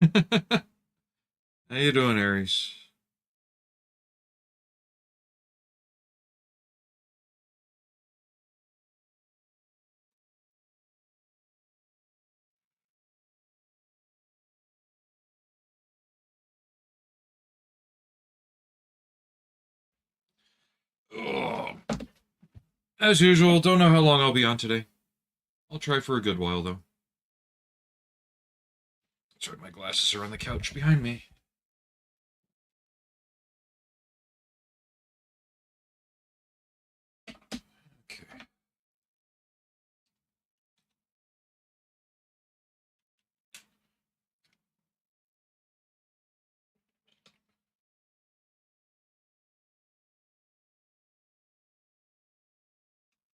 How you doing, Aries? Oh, as usual, don't know how long I'll be on today. I'll try for a good while, though. Sorry, my glasses are on the couch behind me. Okay.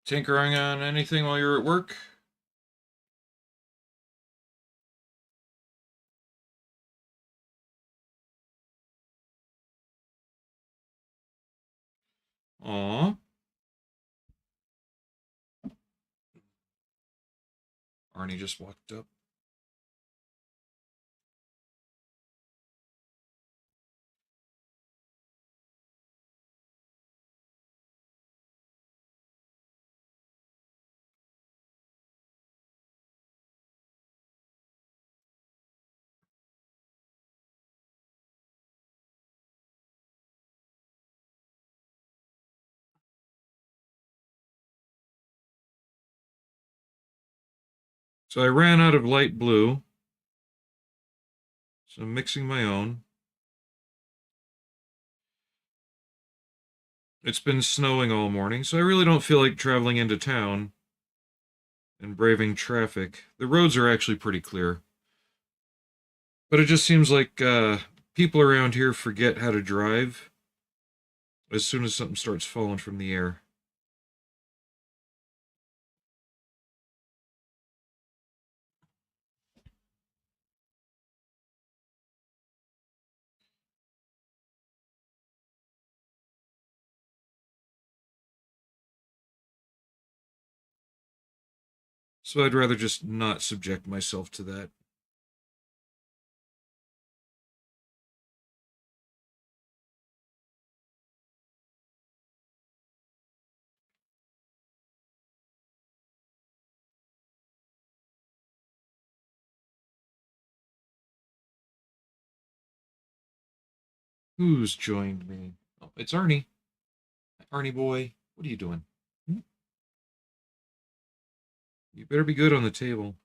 Tinkering on anything while you're at work? Aw. Arnie just walked up. So I ran out of light blue, so I'm mixing my own. It's been snowing all morning, so I really don't feel like traveling into town and braving traffic. The roads are actually pretty clear. But it just seems like people around here forget how to drive as soon as something starts falling from the air. So I'd rather just not subject myself to that. Who's joined me? Oh, it's Arnie. Arnie boy, what are you doing? Hmm? You better be good on the table.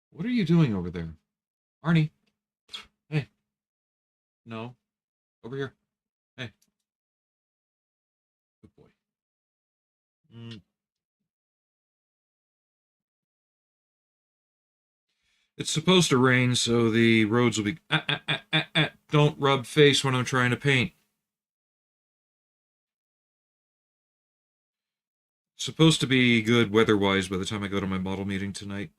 What are you doing over there? Arnie, hey, no, over here. Hey, good boy. Mm. It's supposed to rain, so the roads will be. Don't rub face when I'm trying to paint. Supposed to be good weather-wise by the time I go to my model meeting tonight.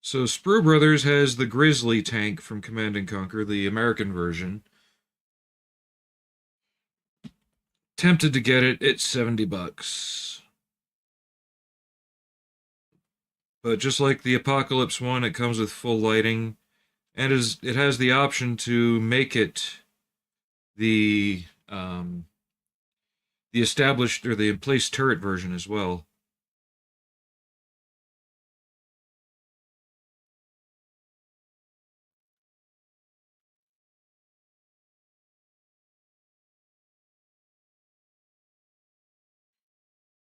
So Sprue Brothers has the Grizzly tank from Command and Conquer, the American version. Tempted to get it. It's $70. But just like the Apocalypse one, it comes with full lighting, and it has the option to make it the the established or the in place turret version as well.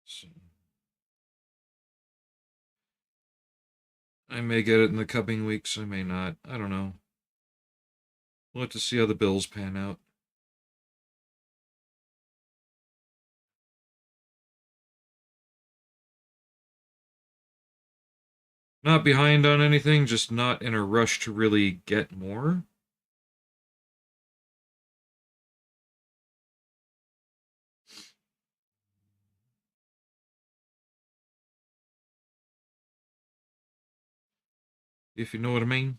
So I may get it in the coming weeks. I may not. I don't know. We'll have to see how the bills pan out. Not behind on anything, just not in a rush to really get more. if you know what I mean.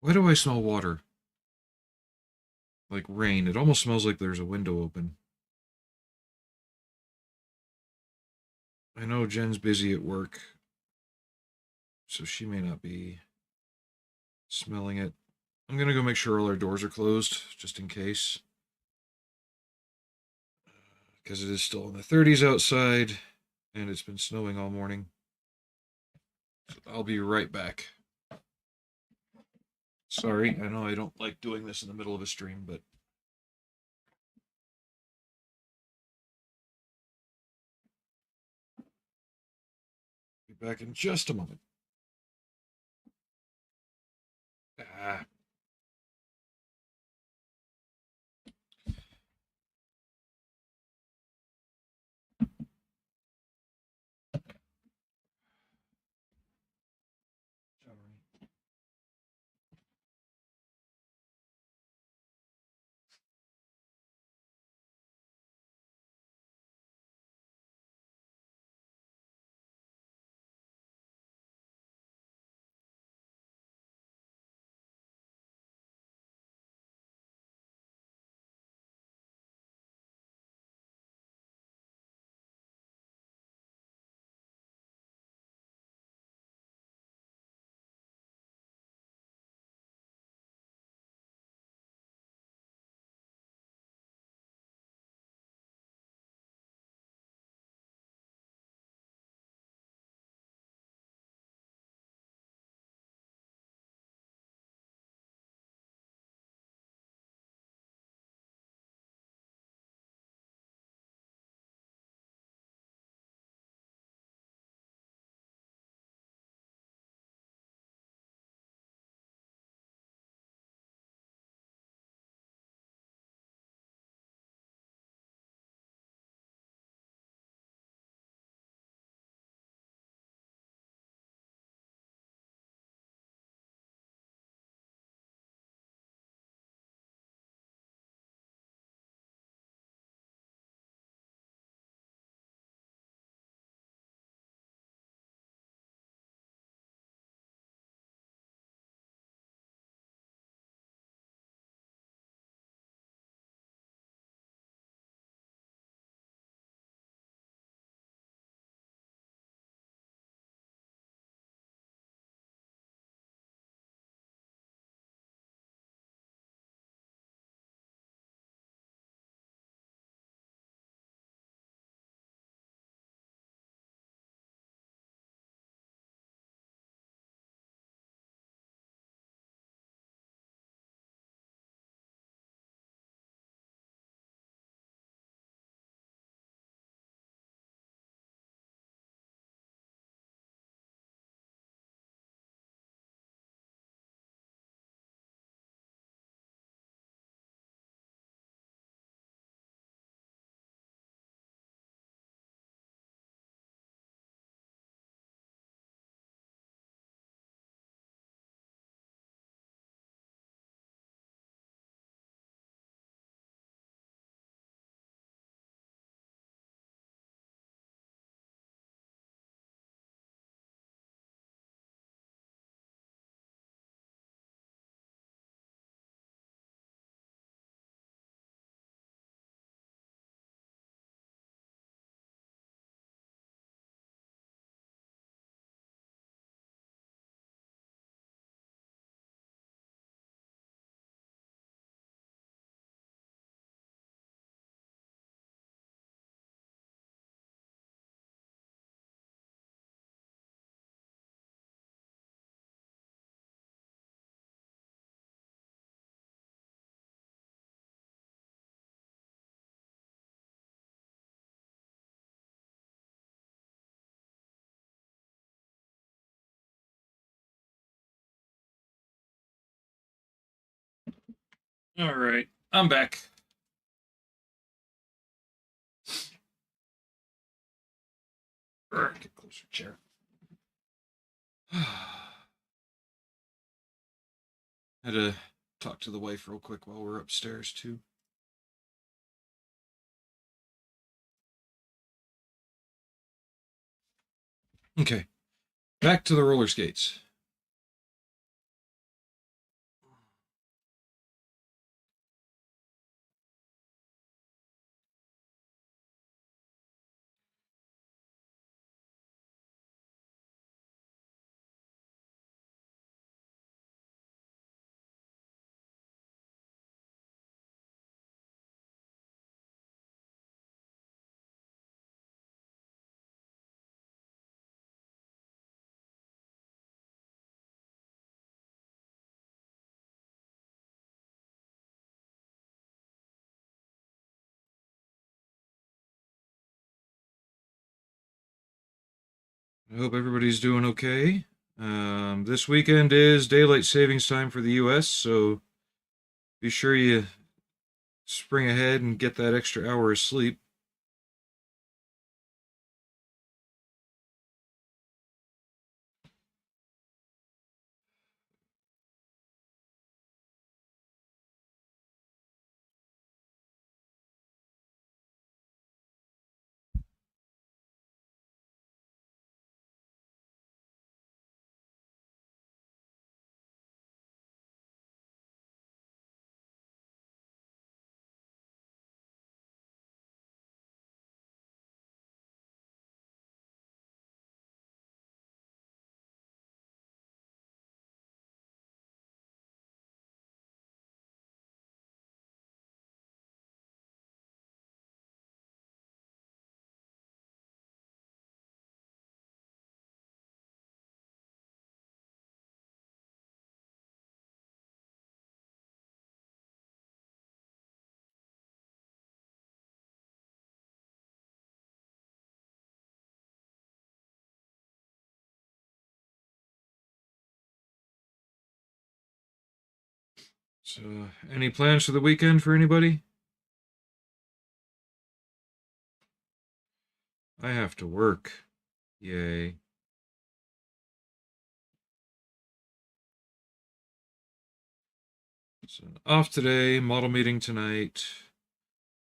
Why do I smell water? Like rain. It almost smells like there's a window open. I know Jen's busy at work, so she may not be smelling it. I'm gonna go make sure all our doors are closed, just in case. Because it is still in the 30s outside, and it's been snowing all morning. So I'll be right back. Sorry, I know I don't like doing this in the middle of a stream, but be back in just a moment. Ah. All right, I'm back. Get closer, chair. Had to talk to the wife real quick while we're upstairs too. Okay, back to the roller skates. I hope everybody's doing okay. This weekend is daylight savings time for the U.S., so be sure you spring ahead and get that extra hour of sleep. So, any plans for the weekend for anybody? I have to work. Yay. So, off today, model meeting tonight.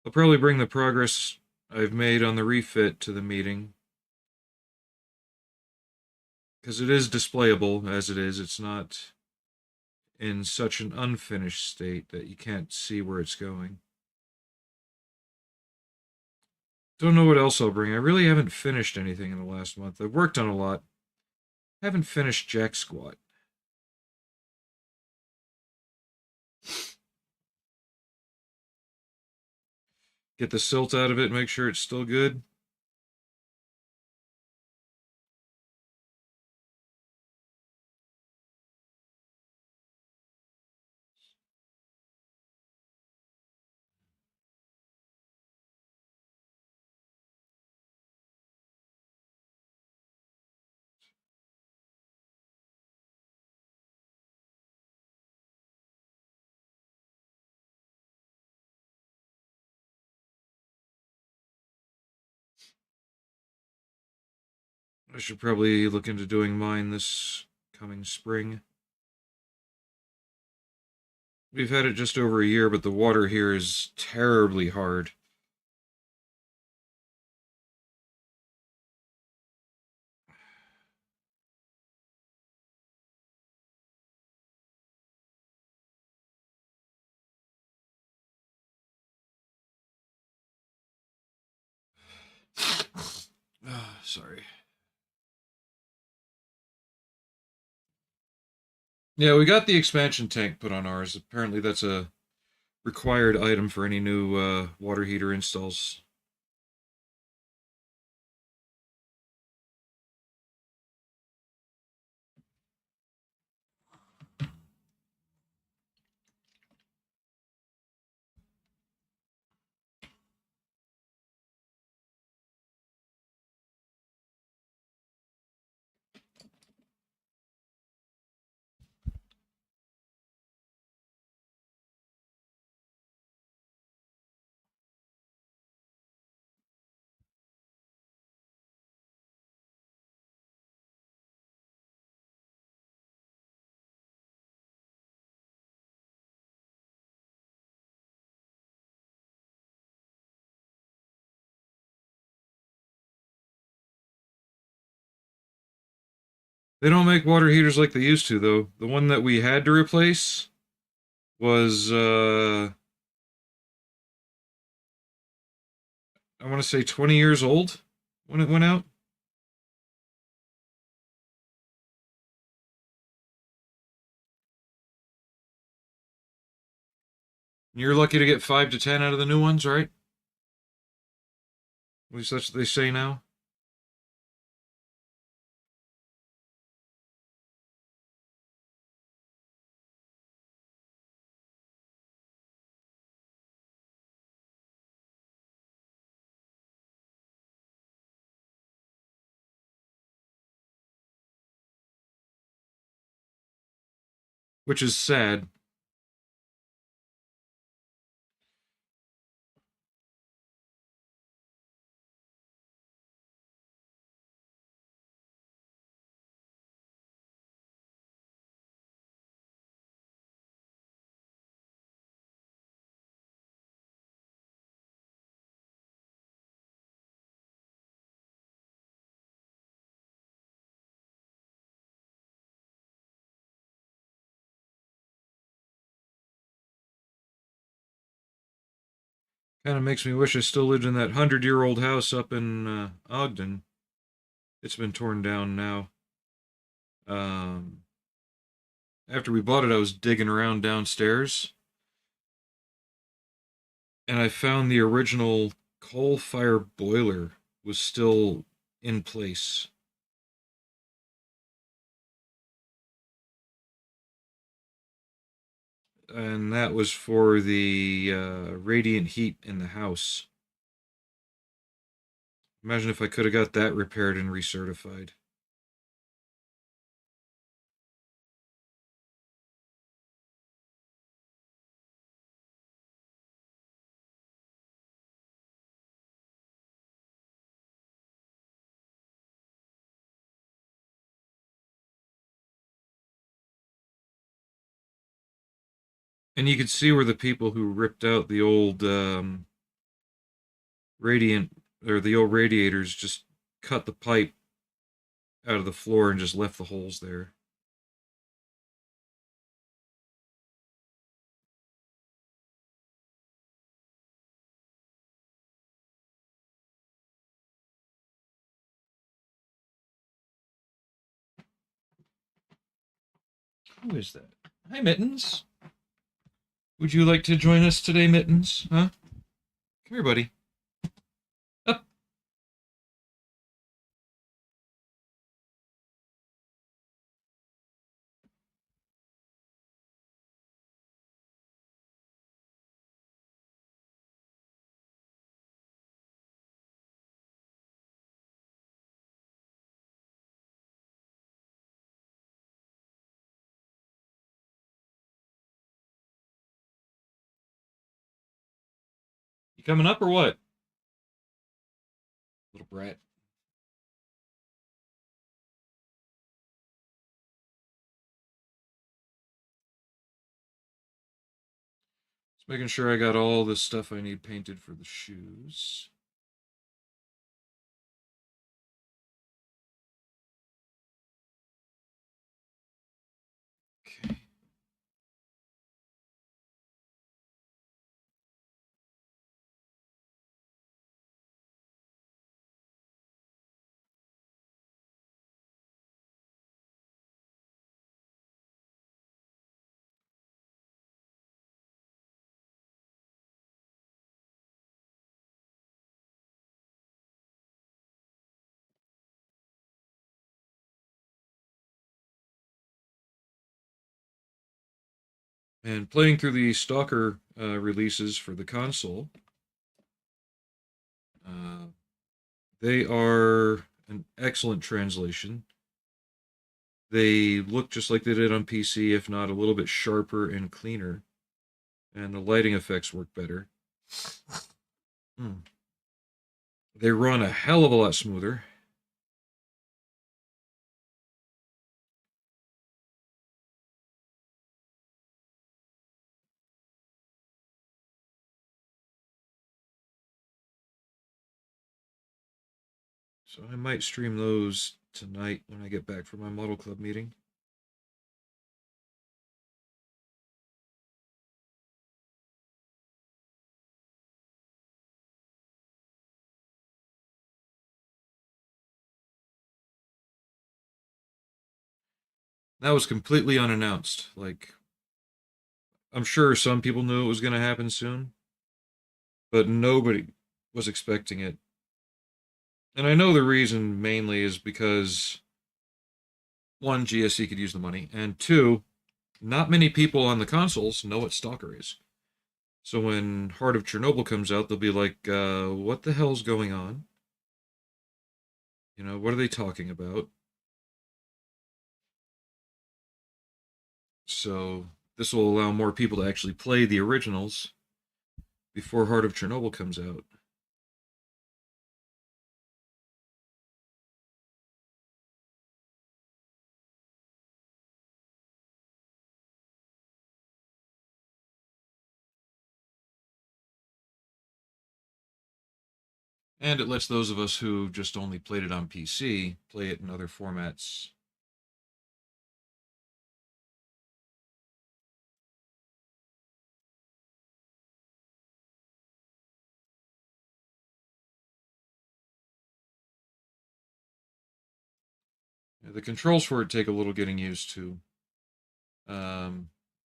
I'll probably bring the progress I've made on the refit to the meeting. Because it is displayable as it is. It's not in such an unfinished state that you can't see where it's going. Don't know what else I'll bring. I really haven't finished anything in the last month. I've worked on a lot. Haven't finished jack squat. Get the silt out of it, make sure it's still good. I should probably look into doing mine this coming spring. We've had it just over a year, but the water here is terribly hard. Sorry. Yeah, we got the expansion tank put on ours. Apparently, that's a required item for any new water heater installs. They don't make water heaters like they used to, though. The one that we had to replace was, I want to say 20 years old when it went out. You're lucky to get 5 to 10 out of the new ones, right? At least that's what they say now. Which is sad. Kind of makes me wish I still lived in that 100-year-old house up in Ogden. It's been torn down now. Um, After we bought it, I was digging around downstairs, and I found the original coal fire boiler was still in place. And that was for the radiant heat in the house. Imagine if I could have got that repaired and recertified. And you could see where the people who ripped out the old radiant or the old radiators just cut the pipe out of the floor and just left the holes there. Who is that? Hi, Mittens. Would you like to join us today, Mittens? Huh? Come here, buddy. Up. You coming up or what? Little brat. Just making sure I got all the stuff I need painted for the shoes. Okay. And playing through the Stalker releases for the console, uh, they are an excellent translation. They look just like they did on PC, if not a little bit sharper and cleaner, and the lighting effects work better. Hmm. They run a hell of a lot smoother. So I might stream those tonight when I get back from my model club meeting. That was completely unannounced. Like, I'm sure some people knew it was going to happen soon, but nobody was expecting it. And I know the reason mainly is because one, GSC could use the money, and two, not many people on the consoles know what Stalker is. So when Heart of Chernobyl comes out, they'll be like, what the hell's going on? You know, what are they talking about? So this will allow more people to actually play the originals before Heart of Chernobyl comes out. And it lets those of us who just only played it on PC play it in other formats. The controls for it take a little getting used to. Um,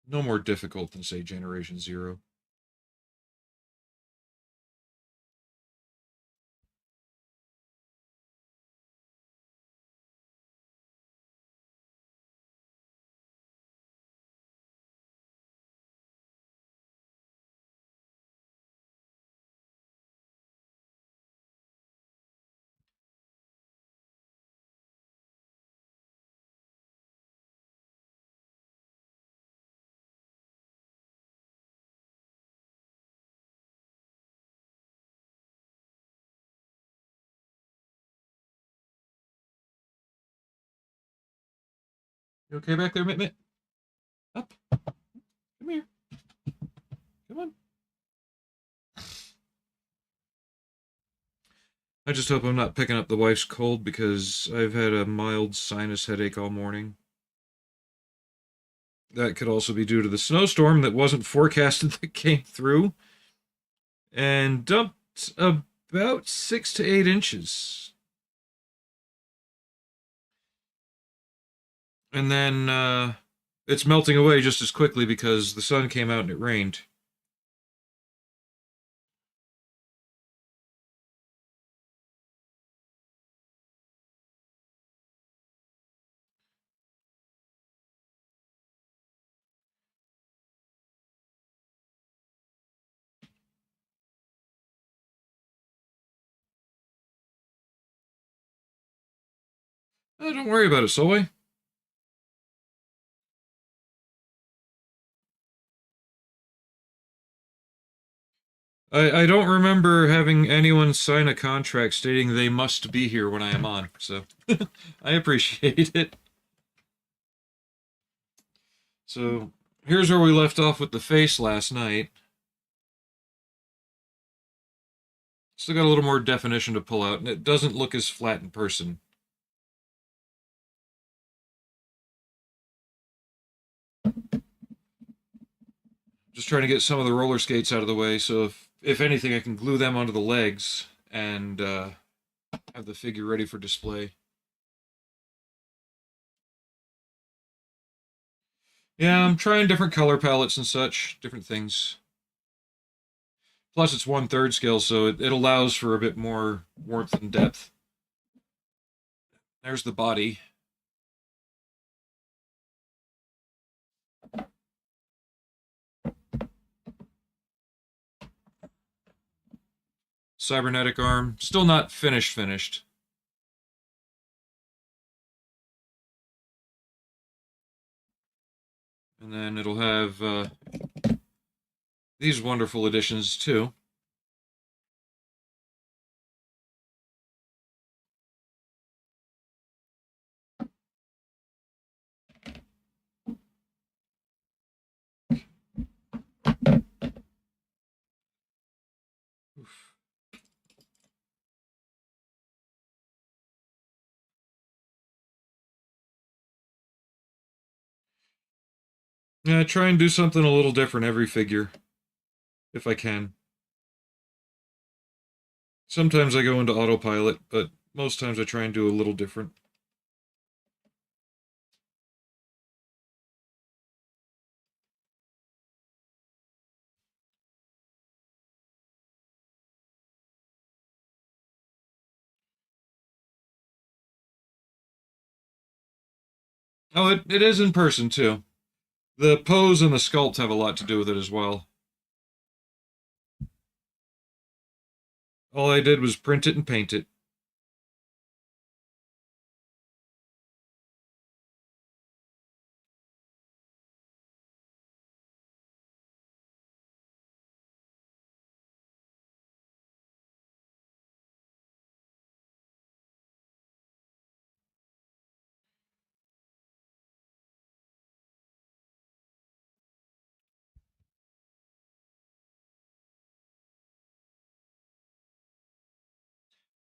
no more difficult than, say, Generation Zero. You okay back there, Mitt Mitt? Up. Come here. Come on. I just hope I'm not picking up the wife's cold because I've had a mild sinus headache all morning. That could also be due to the snowstorm that wasn't forecasted that came through and dumped about 6 to 8 inches. And then it's melting away just as quickly because the sun came out and it rained. Don't worry about it, Soy. I don't remember having anyone sign a contract stating they must be here when I am on, so I appreciate it. So here's where we left off with the face last night. Still got a little more definition to pull out, and it doesn't look as flat in person. Just trying to get some of the roller skates out of the way, so if anything, I can glue them onto the legs and have the figure ready for display. Yeah, I'm trying different color palettes and such, different things. Plus, it's 1/3 scale, so it allows for a bit more warmth and depth. There's the body. Cybernetic arm. Still not finished. And then it'll have these wonderful additions too. Oof. Yeah, I try and do something a little different every figure, if I can. Sometimes I go into autopilot, but most times I try and do a little different. Oh, it is in person too. The pose and the sculpt have a lot to do with it as well. All I did was print it and paint it.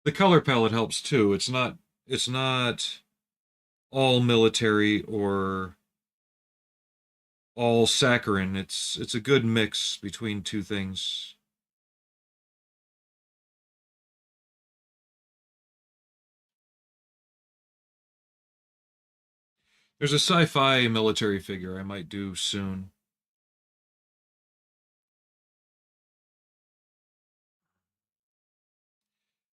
The color palette helps too. It's not all military or all saccharine. It's a good mix between two things. There's a sci-fi military figure I might do soon.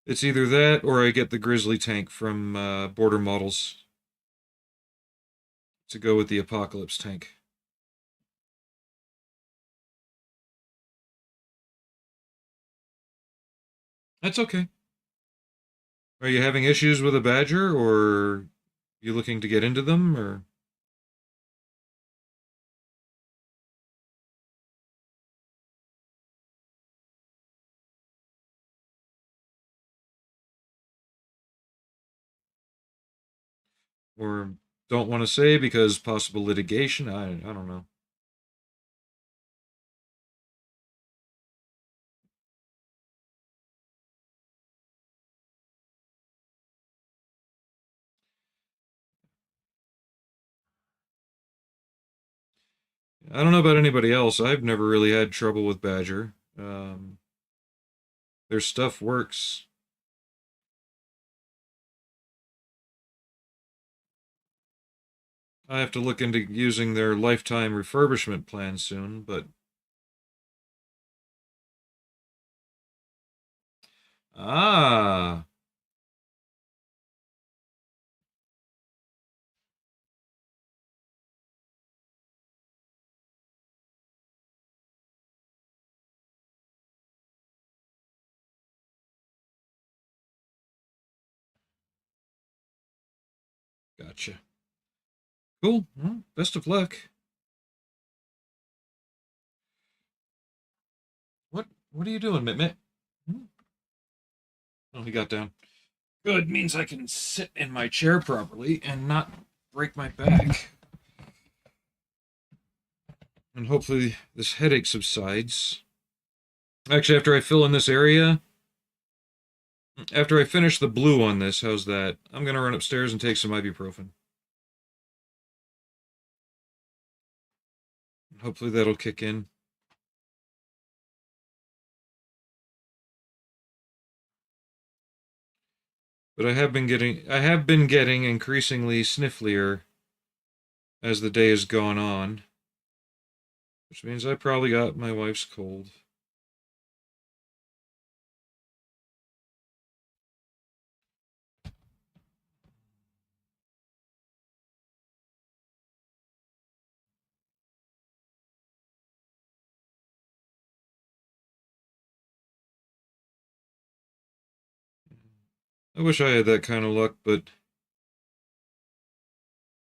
It's either that or I get the Grizzly tank from Border Models to go with the Apocalypse tank. That's okay. Are you having issues with a Badger, or you looking to get into them, or or don't want to say because possible litigation? I don't know. I don't know about anybody else. I've never really had trouble with Badger. Their stuff works. I have to look into using their lifetime refurbishment plan soon, but ah, gotcha. Cool. Well, best of luck. What are you doing, Mitt Mitt? Hmm? Oh, he got down. Good, means I can sit in my chair properly and not break my back. And hopefully this headache subsides. Actually, after I fill in this area, after I finish the blue on this, how's that? I'm gonna run upstairs and take some ibuprofen. Hopefully that'll kick in. But I have been getting increasingly snifflier as the day has gone on, which means I probably got my wife's cold. I wish I had that kind of luck, but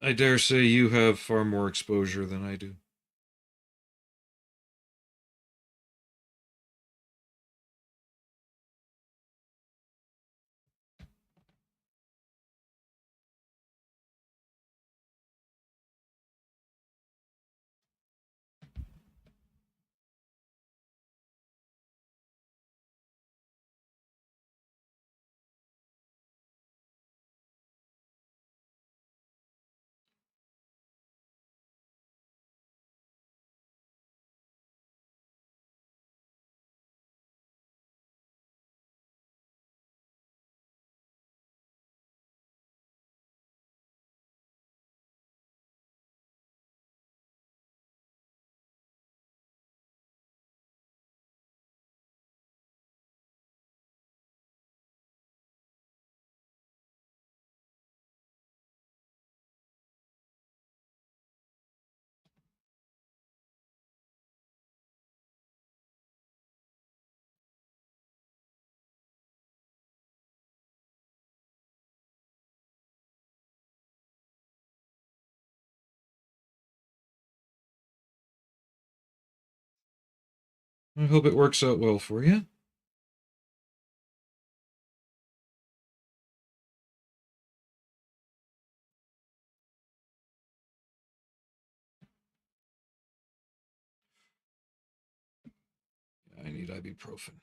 I dare say you have far more exposure than I do. I hope it works out well for you. I need ibuprofen.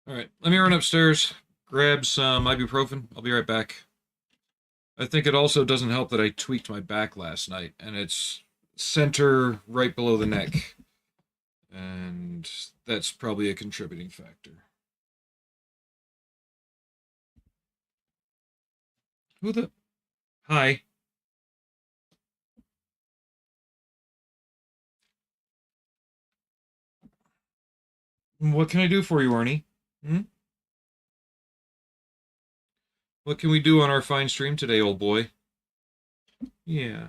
All right, let me run upstairs, grab some ibuprofen. I'll be right back. I think it also doesn't help that I tweaked my back last night, and it's center right below the neck, and that's probably a contributing factor. Who the? Hi. What can I do for you, Arnie? Hmm? What can we do on our fine stream today, old boy? Yeah.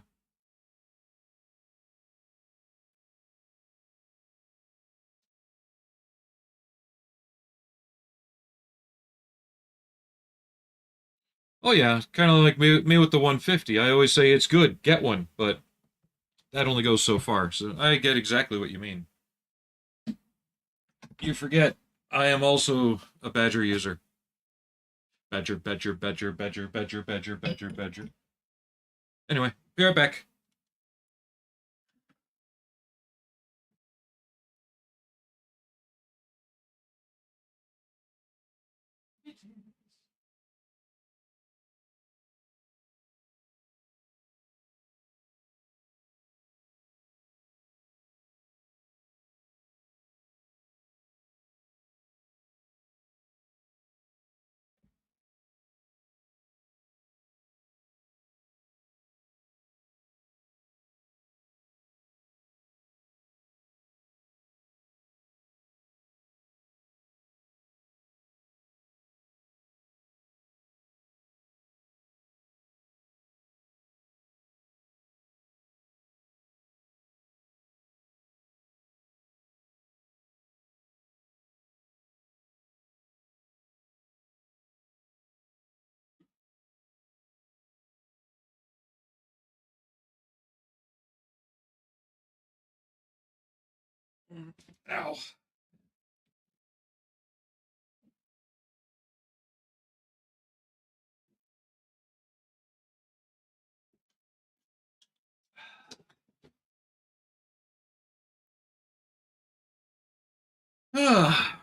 Oh yeah, kind of like me with the 150. I always say it's good, get one, but that only goes so far. So I get exactly what you mean. You forget, I am also a Badger user. Badger, Badger, Badger, Badger, Badger, Badger, Badger, Badger. Anyway, be right back. Ow. Ah.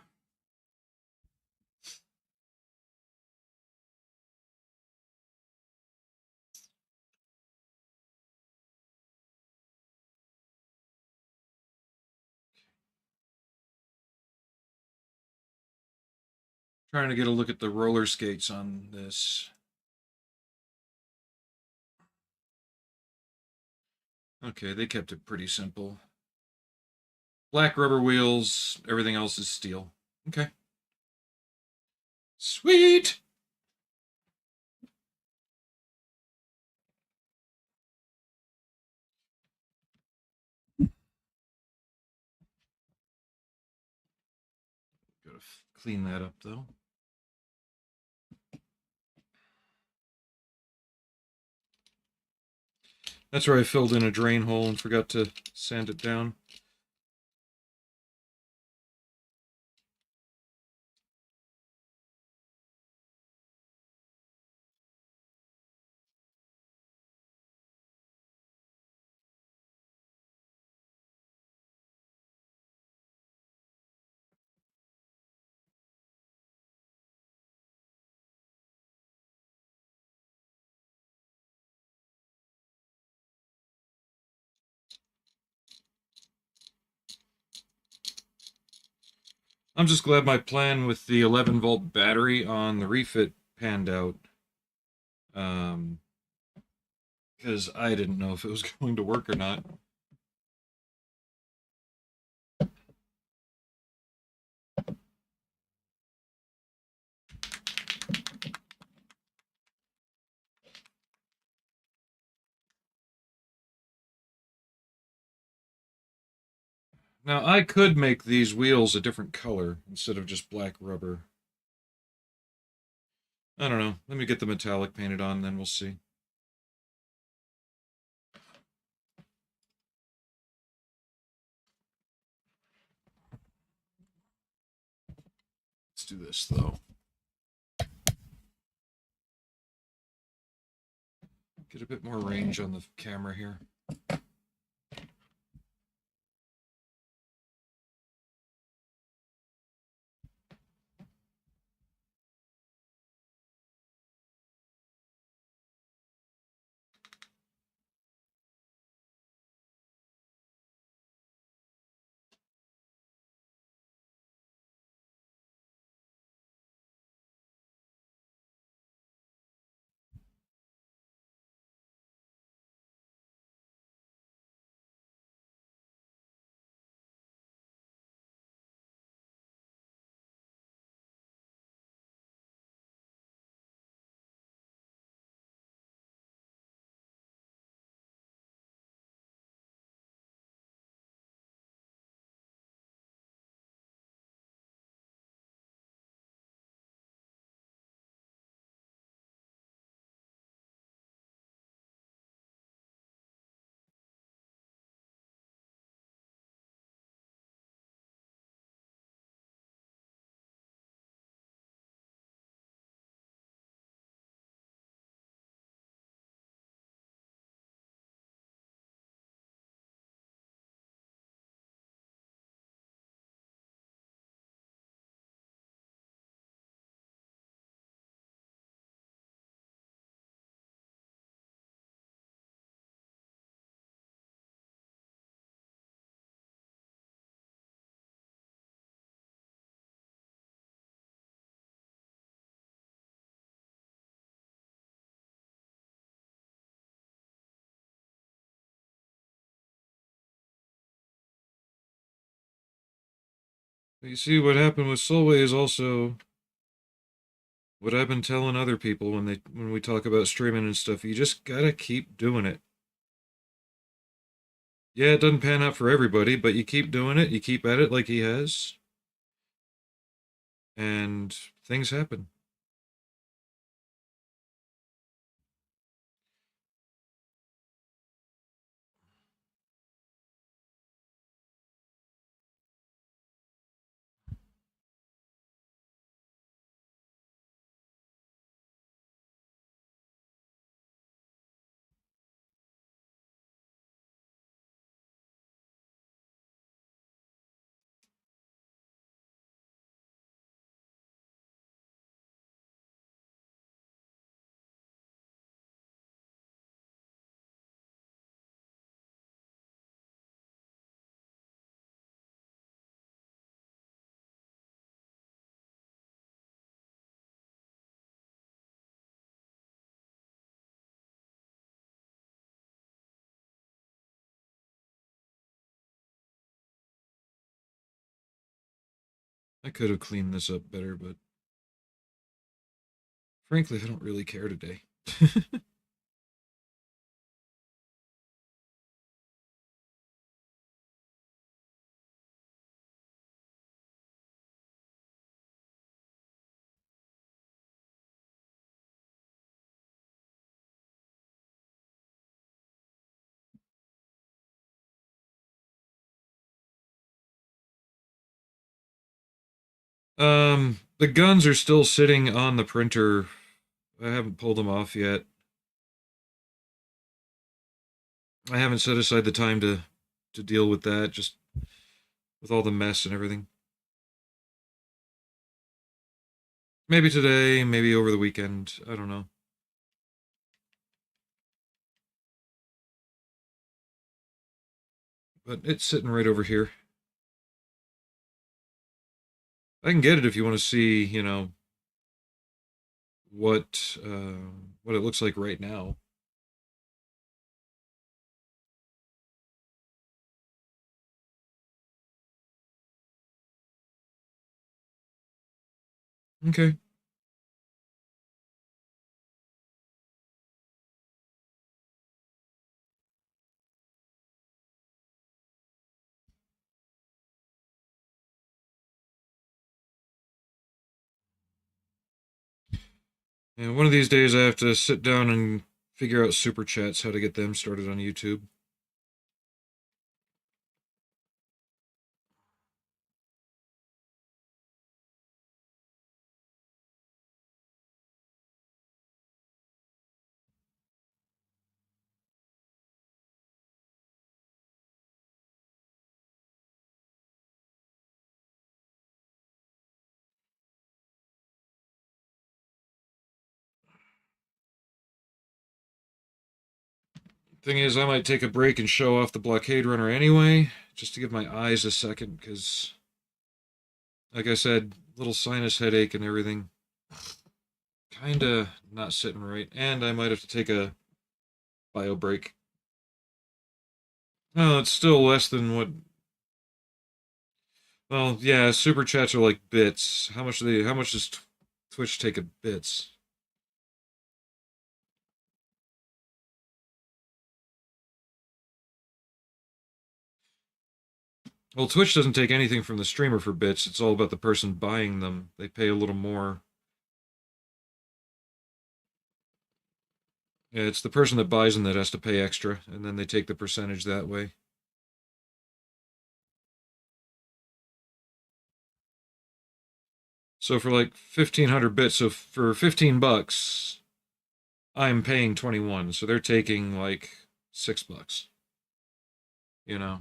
Trying to get a look at the roller skates on this. Okay, they kept it pretty simple. Black rubber wheels, everything else is steel. Okay. Sweet! Gotta clean that up though. That's where I filled in a drain hole and forgot to sand it down. I'm just glad my plan with the 11-volt battery on the refit panned out. Um, because I didn't know if it was going to work or not. Now, I could make these wheels a different color instead of just black rubber. I don't know. Let me get the metallic painted on, then we'll see. Let's do this, though. Get a bit more range on the camera here. You see, what happened with Solway is also what I've been telling other people when we talk about streaming and stuff. You just gotta keep doing it. Yeah, it doesn't pan out for everybody, but you keep doing it, you keep at it like he has, and things happen. I could have cleaned this up better, but frankly, I don't really care today. The guns are still sitting on the printer. I haven't pulled them off yet. I haven't set aside the time to deal with that, just with all the mess and everything. Maybe today, maybe over the weekend. I don't know. But it's sitting right over here. I can get it if you want to see, what it looks like right now. Okay. And one of these days I have to sit down and figure out super chats, how to get them started on YouTube. Thing is, I might take a break and show off the Blockade Runner anyway, just to give my eyes a second, because, like I said, little sinus headache and everything. Kinda not sitting right, and I might have to take a bio break. Well, it's still less than what. Well, yeah, super chats are like bits. How much do they? How much does Twitch take of bits? Well, Twitch doesn't take anything from the streamer for bits. It's all about the person buying them. They pay a little more. Yeah, it's the person that buys them that has to pay extra, and then they take the percentage that way. So for like 1,500 bits, so for 15 bucks, I'm paying 21. So they're taking like $6, you know.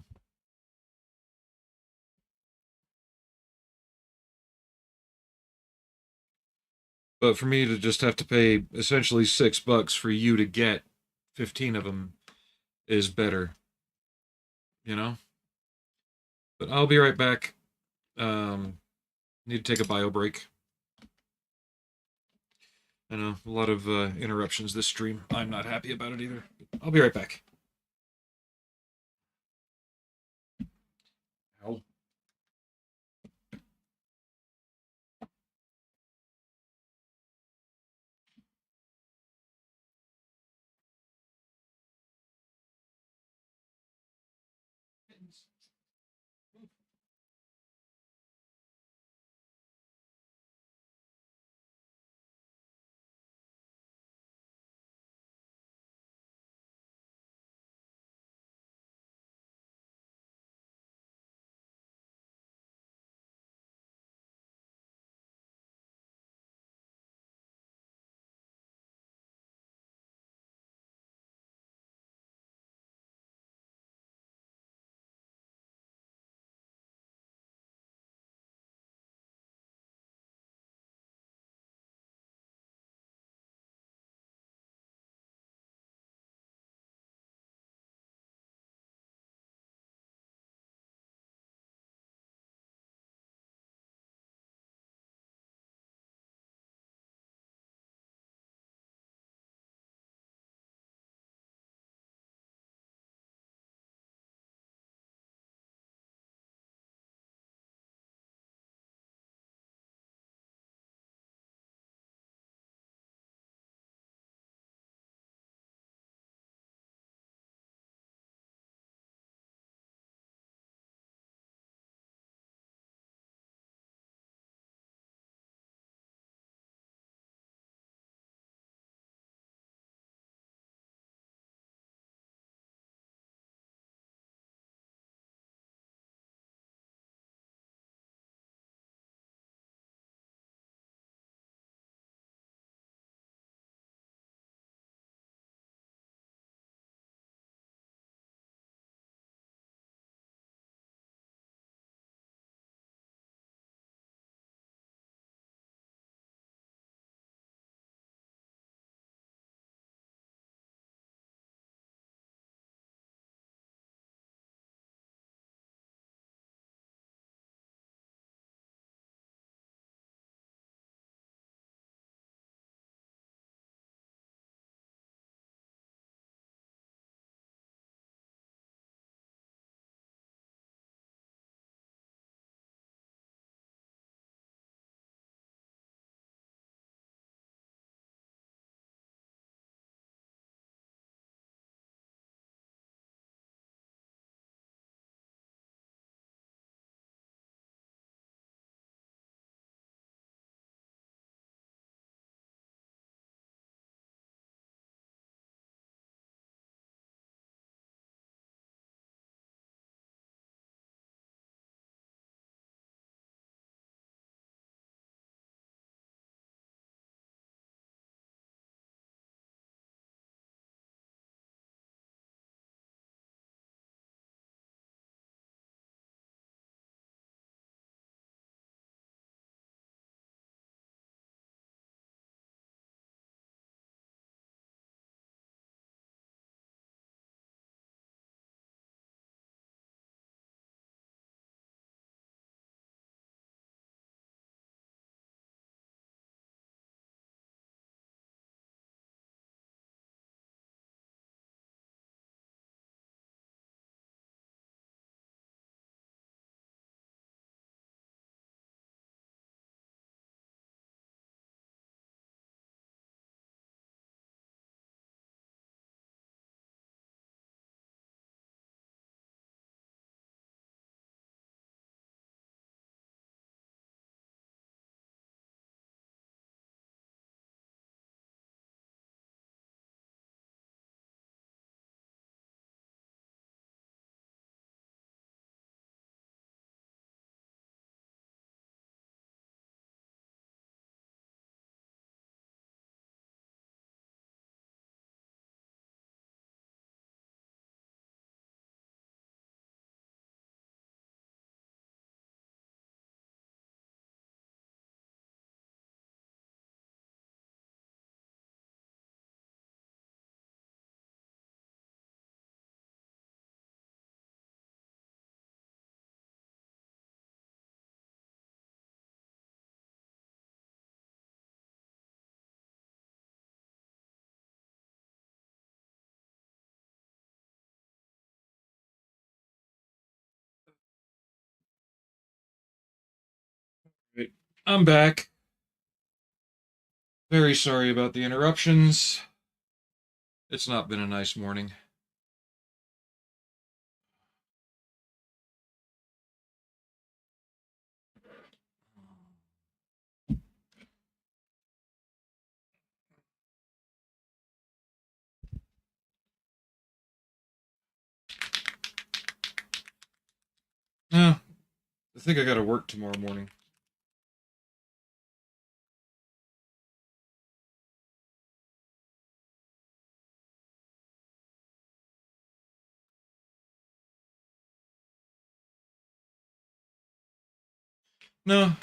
But for me to just have to pay essentially $6 for you to get 15 of them is better, you know? But I'll be right back. Need to take a bio break. I know, a lot of interruptions this stream. I'm not happy about it either. I'll be right back. Ow. I'm back. Very sorry about the interruptions. It's not been a nice morning. No, I think I gotta work tomorrow morning. No,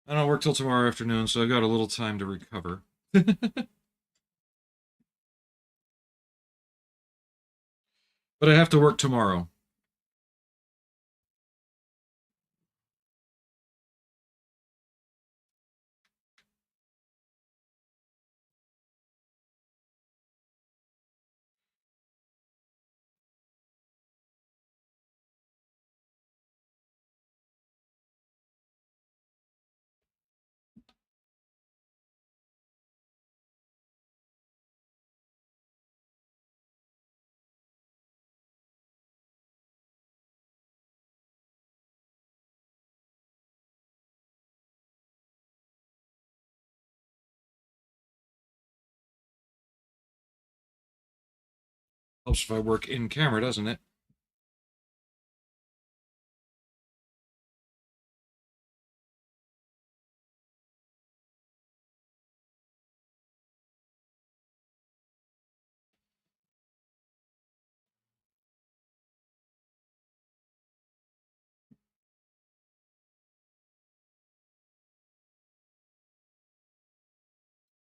I don't work till tomorrow afternoon, so I got a little time to recover. But I have to work tomorrow. Helps if I work in camera, doesn't it?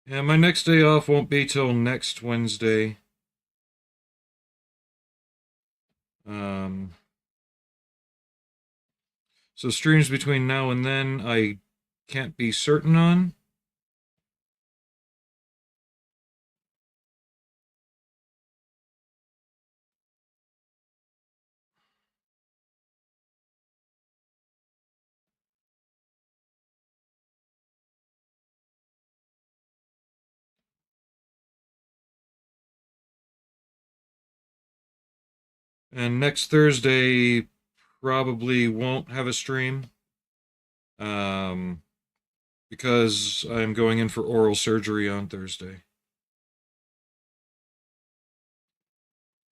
Yeah, my next day off won't be till next Wednesday. Um, so streams between now and then I can't be certain on. And next Thursday probably won't have a stream. Um, because I'm going in for oral surgery on Thursday.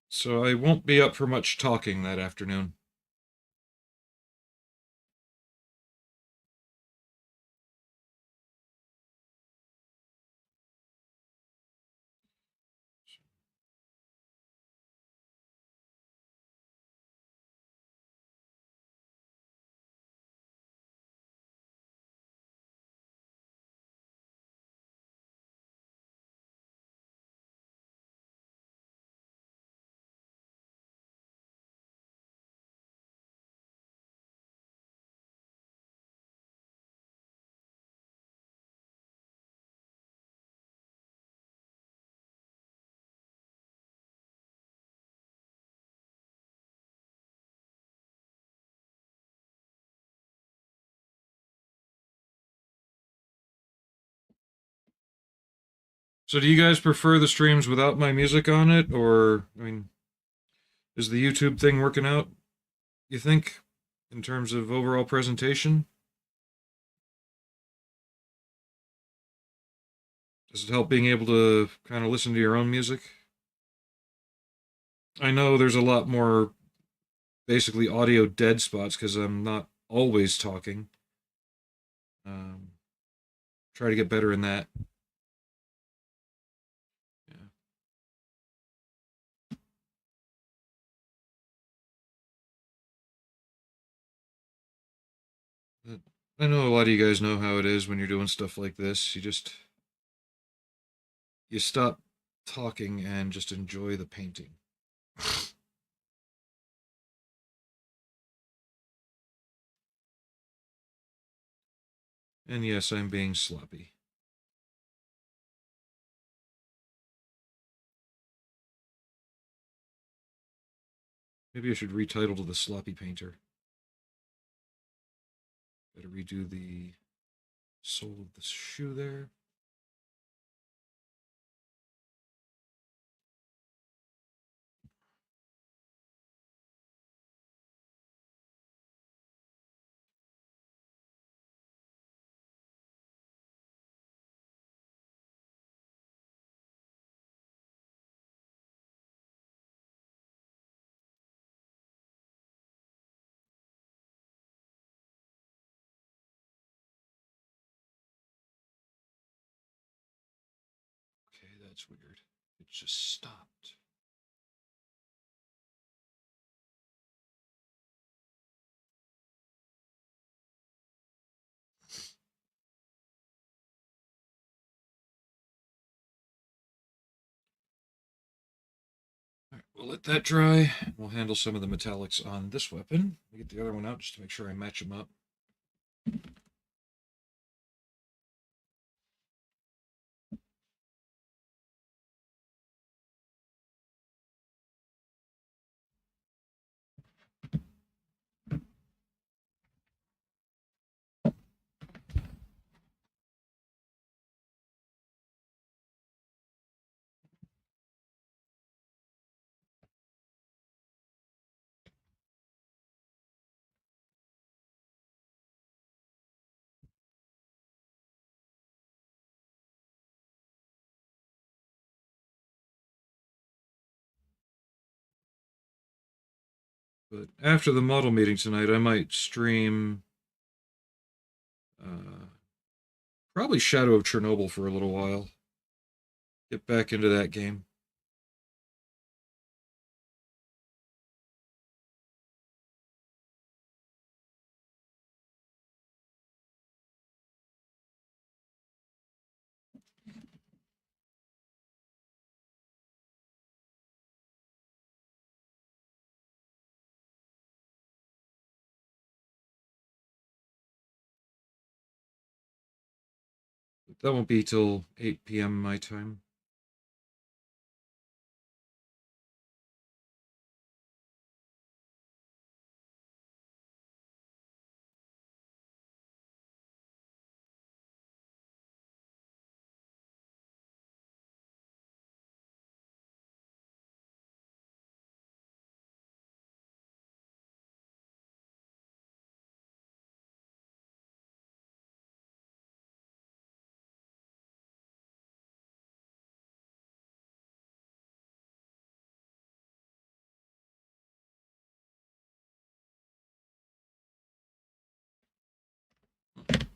So I won't be up for much talking that afternoon. So do you guys prefer the streams without my music on it, or I mean, is the YouTube thing working out? You think, in terms of overall presentation, does it help being able to kind of listen to your own music? I know there's a lot more basically audio dead spots because I'm not always talking. Um, Try to get better in that. Yeah. I know a lot of you guys know how it is when you're doing stuff like this. You stop talking and just enjoy the painting. And yes, I'm being sloppy. Maybe I should retitle to the sloppy painter. Better redo the sole of the shoe there. Okay, that's weird. It just stopped. All right, we'll let that dry. We'll handle some of the metallics on this weapon. Let me get the other one out just to make sure I match them up. But after the model meeting tonight, I might stream probably Shadow of Chernobyl for a little while. Get back into that game. But that won't be till 8 p.m. my time.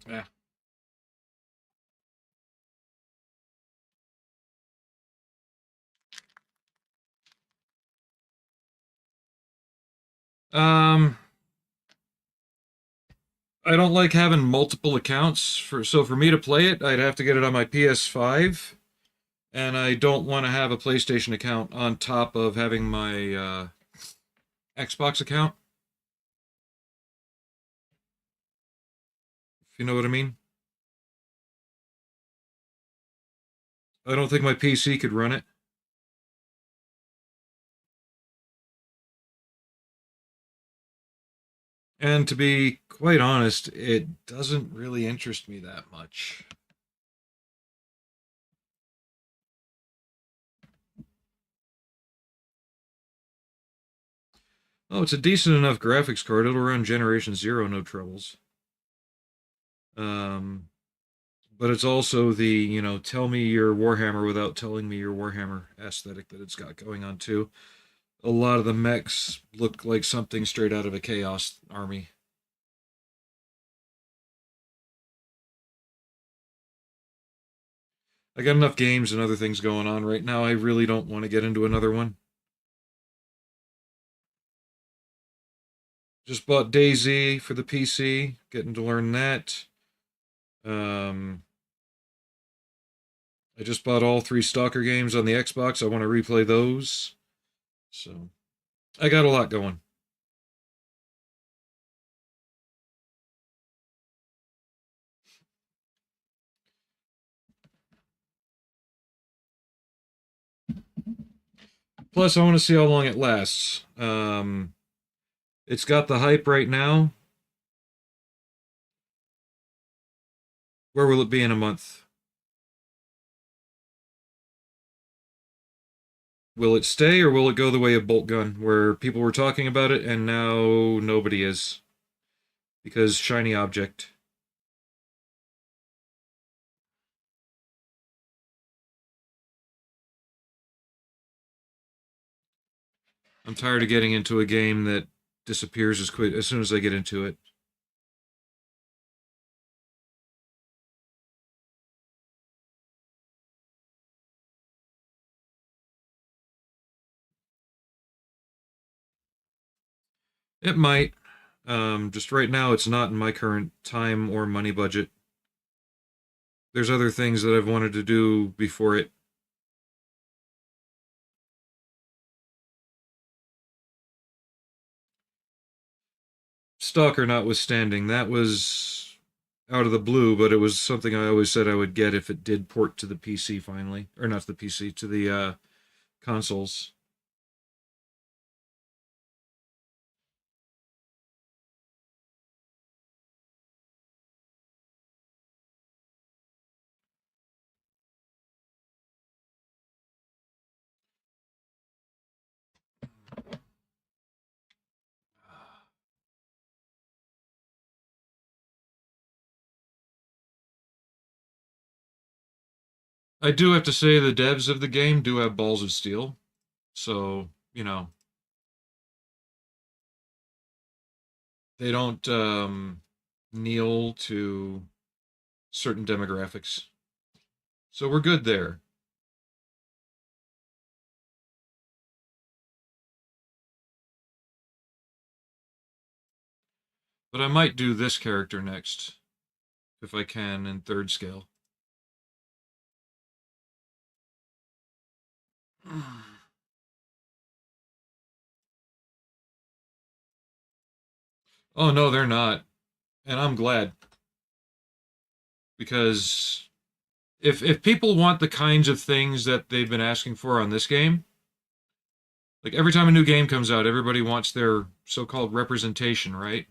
Yeah. I don't like having multiple accounts for me to play it, I'd have to get it on my PS5, and I don't want to have a PlayStation account on top of having my Xbox account. If you know what I mean. I don't think my PC could run it. And to be quite honest, it doesn't really interest me that much. Oh, it's a decent enough graphics card. It'll run Generation Zero, no troubles. Um, but it's also the, tell me your Warhammer without telling me your Warhammer aesthetic that it's got going on too. A lot of the mechs look like something straight out of a Chaos army. I got enough games and other things going on right now. I really don't want to get into another one. Just bought DayZ for the PC, getting to learn that. Um, I just bought all three Stalker games on the Xbox. I want to replay those. So I got a lot going. Plus, I want to see how long it lasts. It's got the hype right now. Where will it be in a month? Will it stay or will it go the way of Bolt Gun, where people were talking about it and now nobody is? Because shiny object. I'm tired of getting into a game that disappears as soon as I get into it. It might. Just right now, it's not in my current time or money budget. There's other things that I've wanted to do before it. Stalker notwithstanding, that was out of the blue, but it was something I always said I would get if it did port to the PC finally. Or not to the PC, to the consoles. I do have to say the devs of the game do have balls of steel. So, they don't kneel to certain demographics. So we're good there. But I might do this character next, if I can, in third scale. Oh no, they're not. And I'm glad. Because if people want the kinds of things that they've been asking for on this game, like every time a new game comes out, everybody wants their so-called representation, right?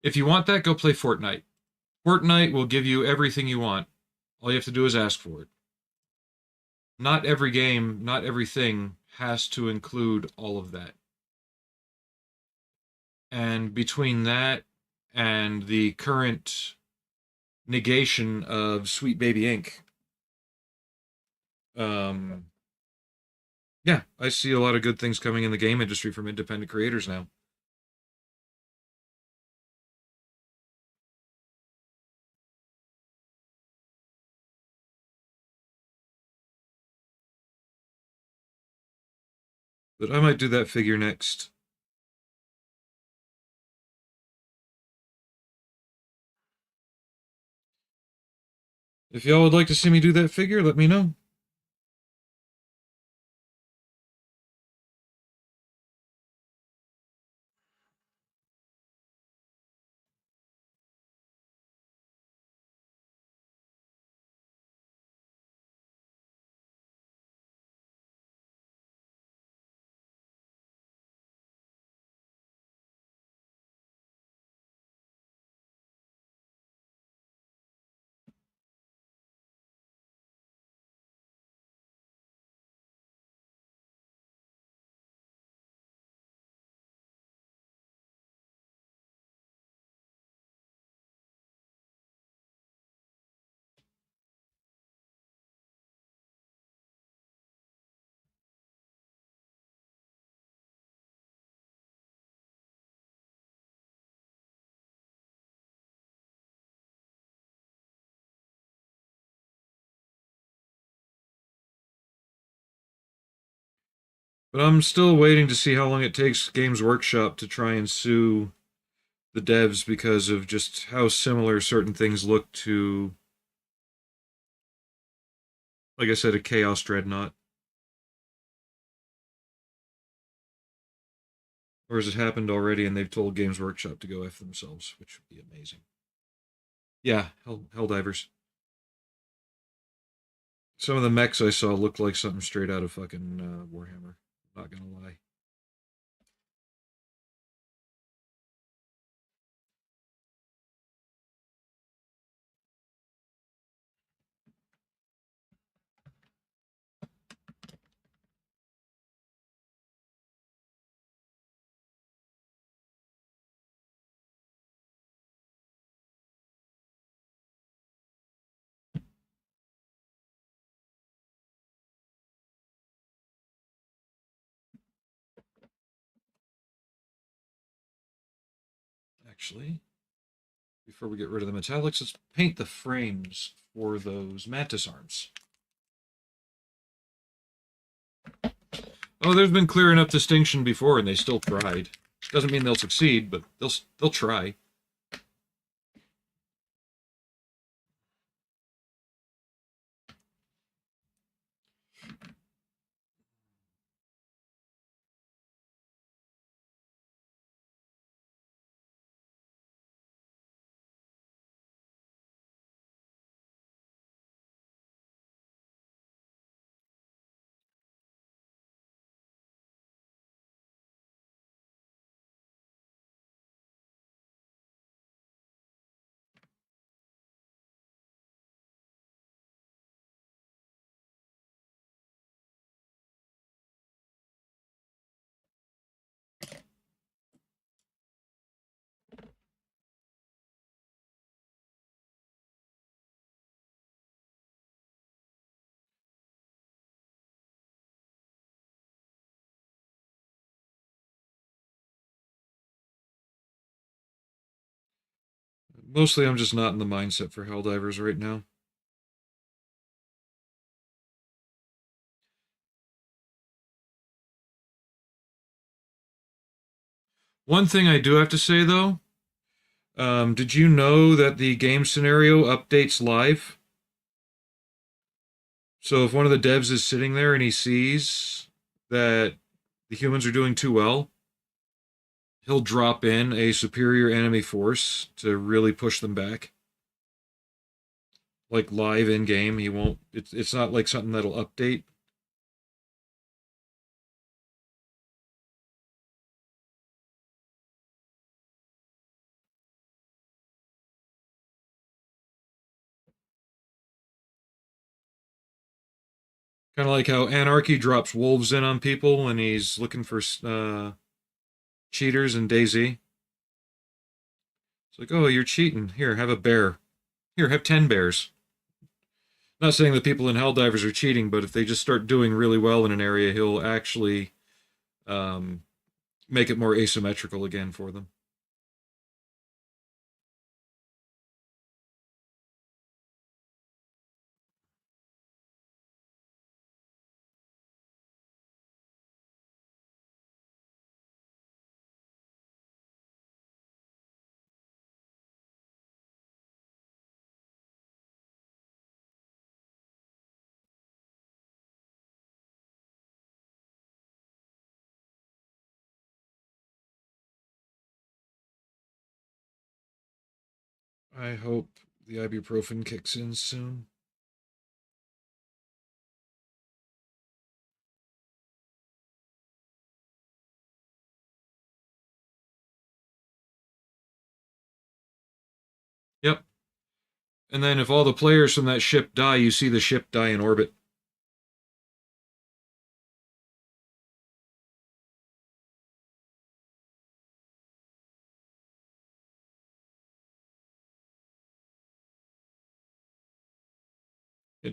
If you want that, go play Fortnite. Fortnite will give you everything you want. All you have to do is ask for it. Not every game, not everything has to include all of that. And between that and the current negation of Sweet Baby Inc., um, yeah, I see a lot of good things coming in the game industry from independent creators now. But I might do that figure next. If y'all would like to see me do that figure, let me know. But I'm still waiting to see how long it takes Games Workshop to try and sue the devs because of just how similar certain things look to, like I said, a Chaos Dreadnought. Or has it happened already and they've told Games Workshop to go F themselves, which would be amazing. Yeah, Helldivers. Some of the mechs I saw looked like something straight out of fucking Warhammer. Not gonna lie. Actually, before we get rid of the metallics, let's paint the frames for those Mantis arms. Oh, there's been clear enough distinction before, and they still tried. Doesn't mean they'll succeed, but they'll try. Mostly, I'm just not in the mindset for Helldivers right now. One thing I do have to say, though, did you know that the game scenario updates live? So if one of the devs is sitting there and he sees that the humans are doing too well, he'll drop in a superior enemy force to really push them back. Like live in game, he won't. It's not like something that'll update. Kind of like how Anarchy drops wolves in on people when he's looking for cheaters in DayZ. It's like, oh, you're cheating. Here, have a bear. Here, have 10 bears. Not saying that people in Helldivers are cheating, but if they just start doing really well in an area, he'll actually um, make it more asymmetrical again for them. I hope the ibuprofen kicks in soon. Yep. And then if all the players from that ship die, you see the ship die in orbit.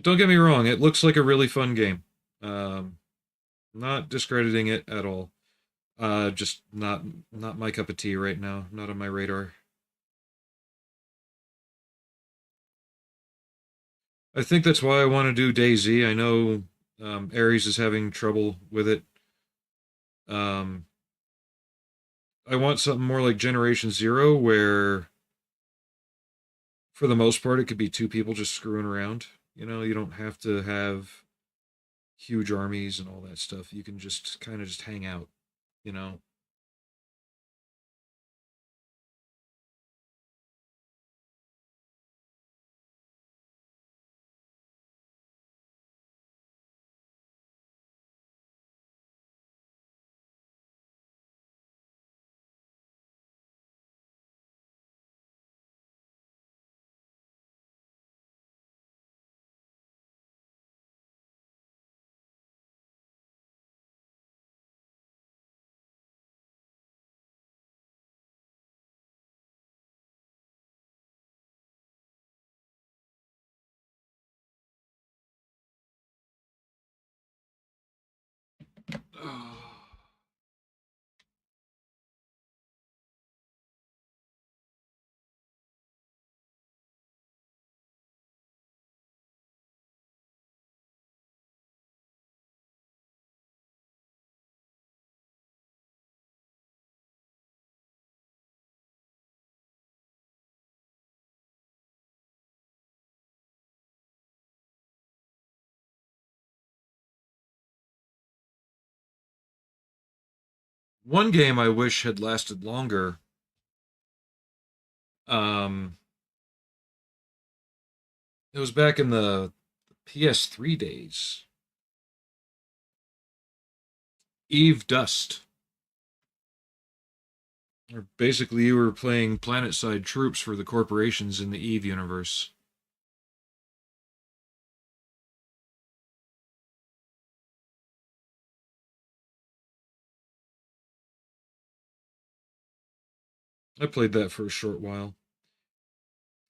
Don't get me wrong, it looks like a really fun game. Um, not discrediting it at all. Just not my cup of tea right now. Not on my radar. I think that's why I want to do DayZ. I know Ares is having trouble with it. Um, I want something more like Generation Zero, where for the most part it could be two people just screwing around. You know, you don't have to have huge armies and all that stuff. You can just kind of just hang out. You know. One game I wish had lasted longer. Um, it was back in the PS3 days. Eve Dust. Or basically, you were playing planet-side troops for the corporations in the Eve universe. I played that for a short while.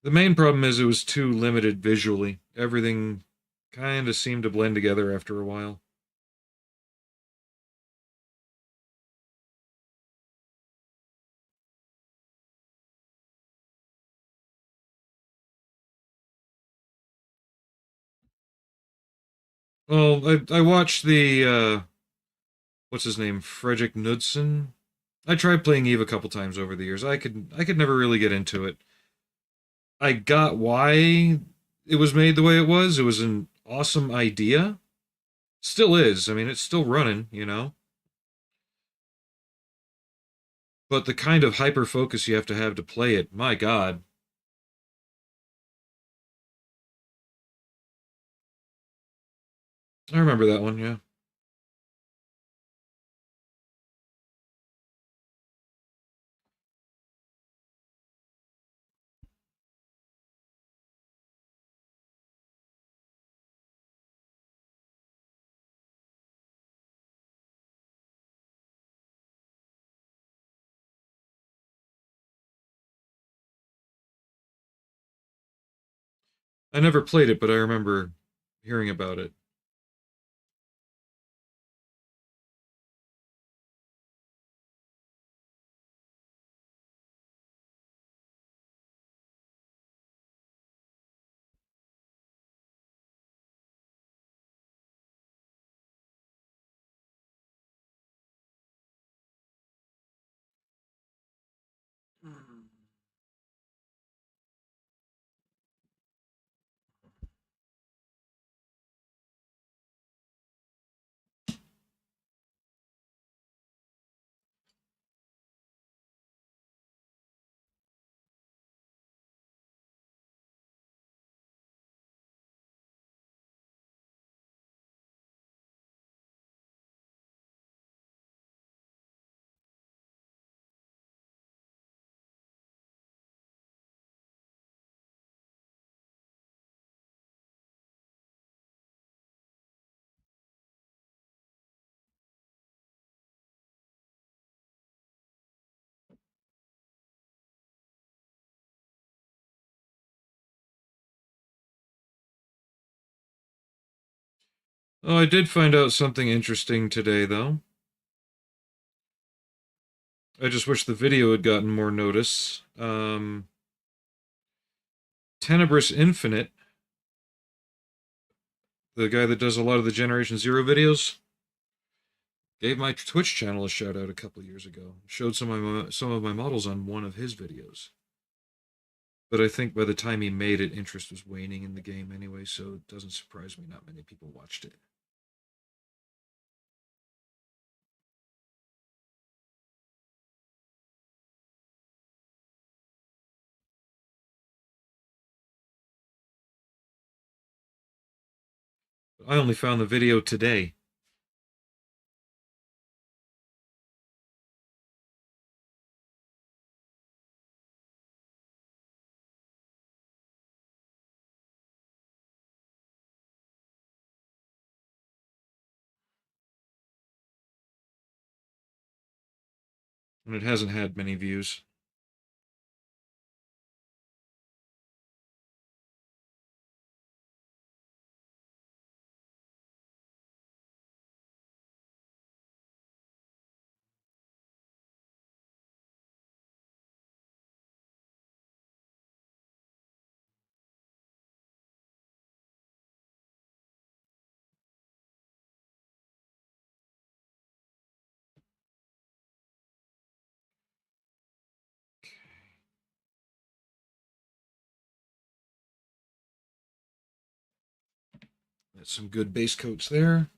The main problem is it was too limited visually. Everything kind of seemed to blend together after a while. Well, I watched the what's his name, Fredrik Knudsen. I tried playing Eve a couple times over the years. I could never really get into it. I got why it was made the way it was. It was an awesome idea. Still is. I mean, it's still running. But the kind of hyper focus you have to play it, my God. I remember that one, yeah. I never played it, but I remember hearing about it. Oh, I did find out something interesting today, though. I just wish the video had gotten more notice. Tenebris Infinite, the guy that does a lot of the Generation Zero videos, gave my Twitch channel a shout out a couple of years ago. Showed some of my models on one of his videos. But I think by the time he made it, interest was waning in the game anyway, so it doesn't surprise me not many people watched it. I only found the video today. And it hasn't had many views. That's some good base coats there.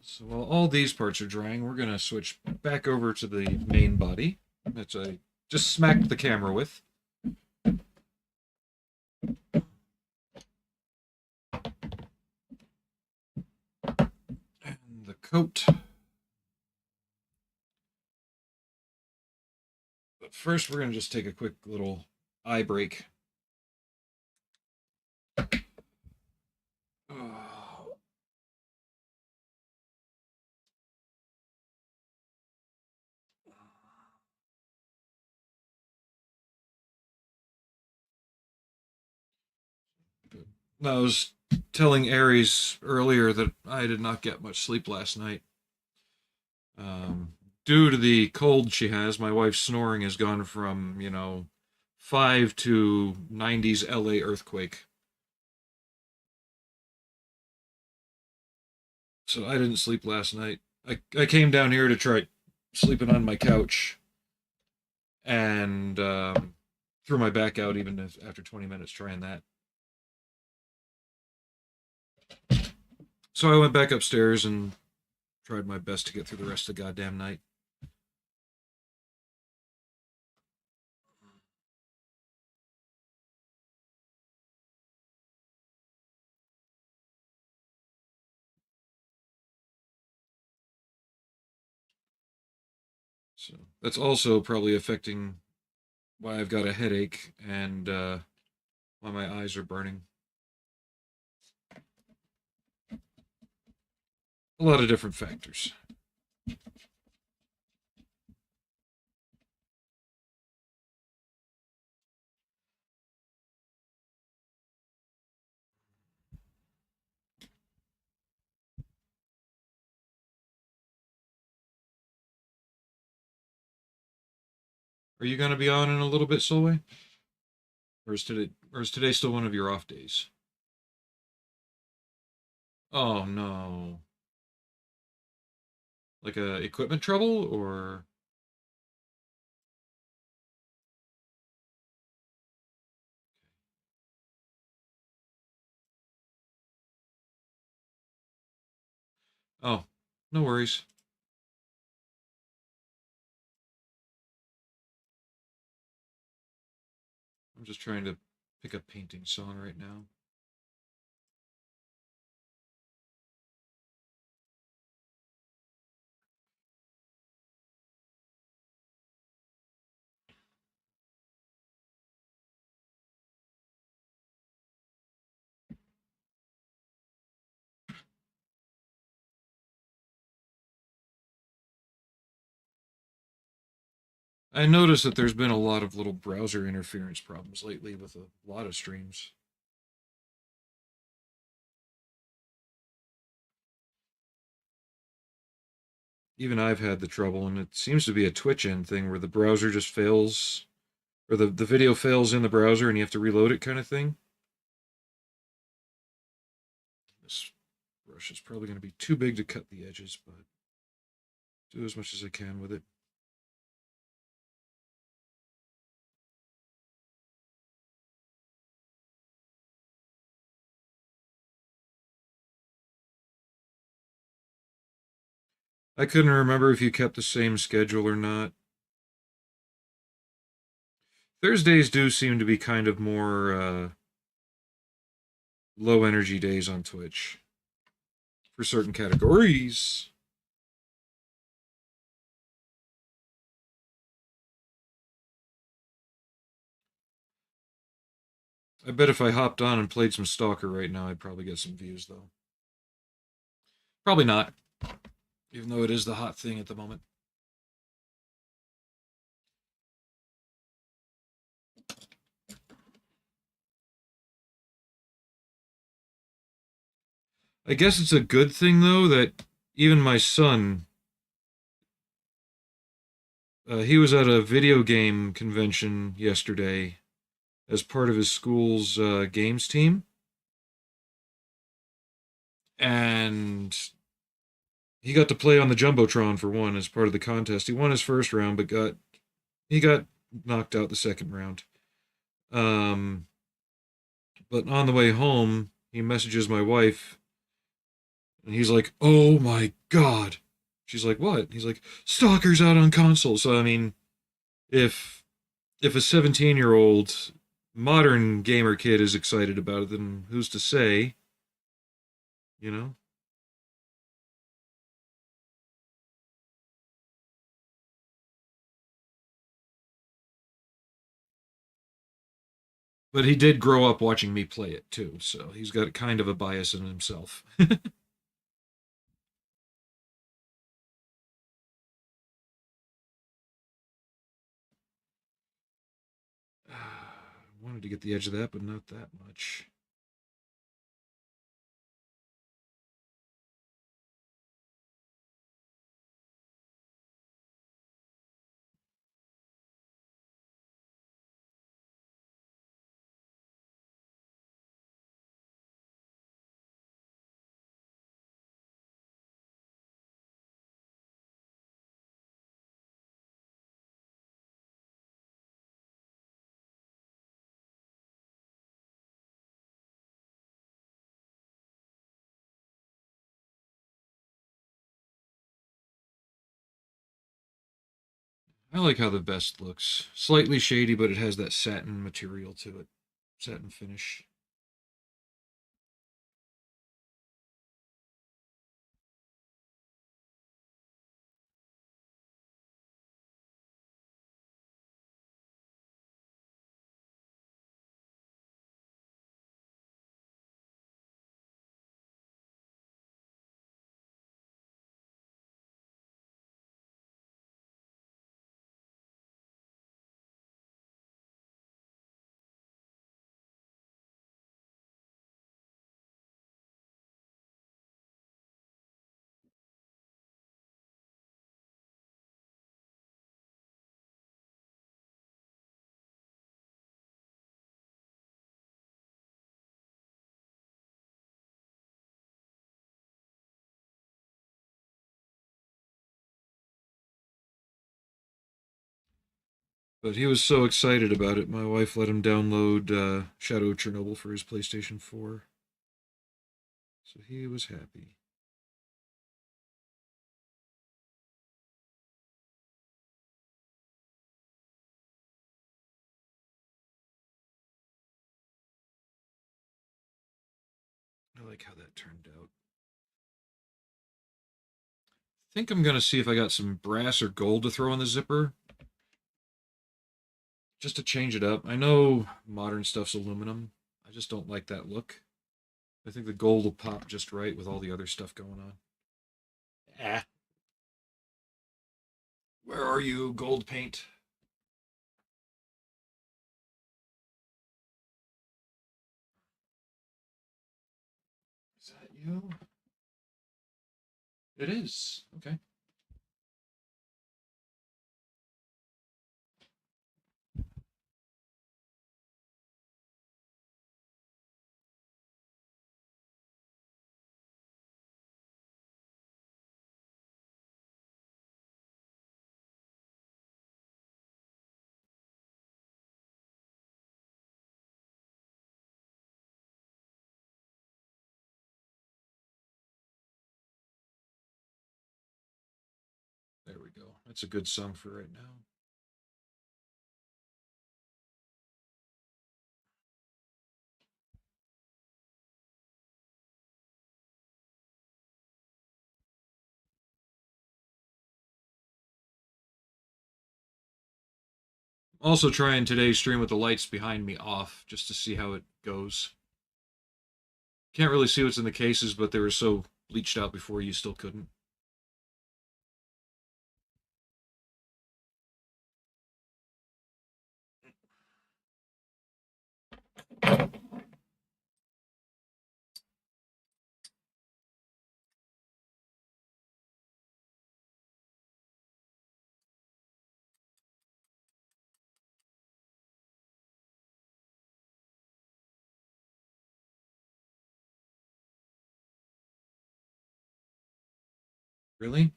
So while all these parts are drying, we're gonna switch back over to the main body that I just smacked the camera with. And the coat. But first, we're gonna just take a quick little eye break. Oh. I was telling Aries earlier that I did not get much sleep last night. Due to the cold she has, my wife's snoring has gone from, 5 to 90s LA earthquake. So I didn't sleep last night. I came down here to try sleeping on my couch and threw my back out even after 20 minutes trying that. So I went back upstairs and tried my best to get through the rest of the goddamn night. So that's also probably affecting why I've got a headache and why my eyes are burning. A lot of different factors. Are you going to be on in a little bit, Solway? Or is today still one of your off days? Oh no. Like a equipment trouble or oh, no worries. I'm just trying to pick a painting song right now. I noticed that there's been a lot of little browser interference problems lately with a lot of streams. Even I've had the trouble, and it seems to be a Twitch end thing where the browser just fails, or the video fails in the browser and you have to reload it kind of thing. This brush is probably going to be too big to cut the edges, but do as much as I can with it. I couldn't remember if you kept the same schedule or not. Thursdays do seem to be kind of more low energy days on Twitch for certain categories. I bet if I hopped on and played some Stalker right now, I'd probably get some views, though. Probably not, even though it is the hot thing at the moment. I guess it's a good thing, though, that even my son, he was at a video game convention yesterday as part of his school's games team. And he got to play on the Jumbotron for one as part of the contest. He won his first round, but he got knocked out the second round. Um, but on the way home, he messages my wife And he's like, "Oh my god." She's like, "What?" He's like, "Stalker's out on console." So I mean, if if a 17-year-old modern gamer kid is excited about it, then who's to say, you know? But he did grow up watching me play it too, so he's got kind of a bias in himself. Wanted to get the edge of that, but not that much. I like how the vest looks. Slightly shady, but it has that satin material to it. Satin finish. But he was so excited about it, my wife let him download Shadow of Chernobyl for his PlayStation 4. So he was happy. I like how that turned out. I think I'm going to see if I got some brass or gold to throw on the zipper just to change it up. I know modern stuff's aluminum. I just don't like that look. I think the gold will pop just right with all the other stuff going on. Ah, where are you, gold paint? Is that you? It is. Okay. There we go. That's a good song for right now. Also trying today's stream with the lights behind me off just to see how it goes. Can't really see what's in the cases, but they were so bleached out before you still couldn't. Really?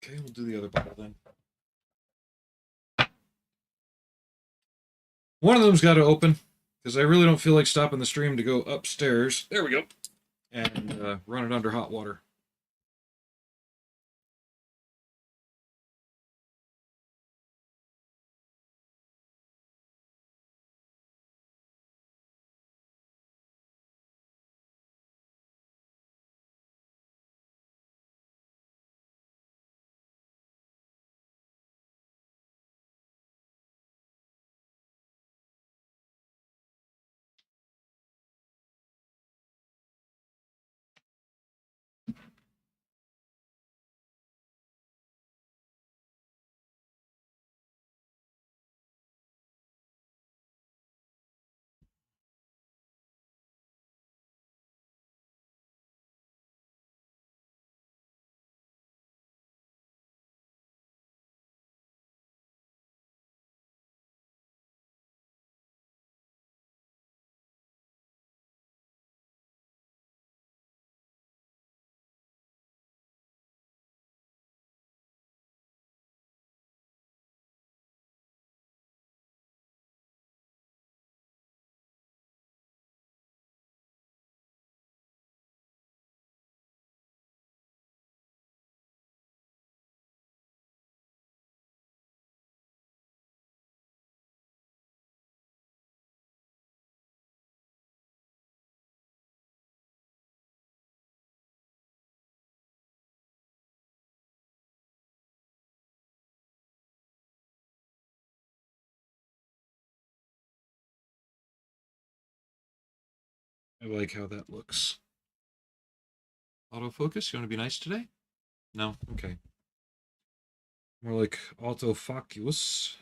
Okay, we'll do the other bottle then. One of them's got to open because I really don't feel like stopping the stream to go upstairs. There we go. And run it under hot water. I like how that looks. Autofocus? You want to be nice today? No? Okay. More like autofocus.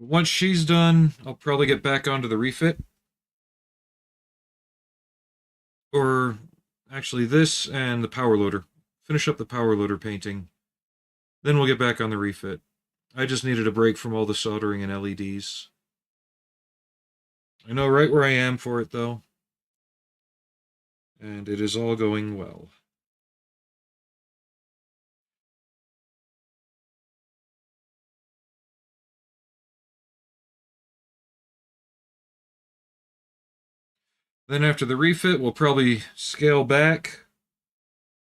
Once she's done, I'll probably get back onto the refit. Or actually, this and the power loader. Finish up the power loader painting. Then we'll get back on the refit. I just needed a break from all the soldering and LEDs. I know right where I am for it, though. And it is all going well. Then after the refit, we'll probably scale back,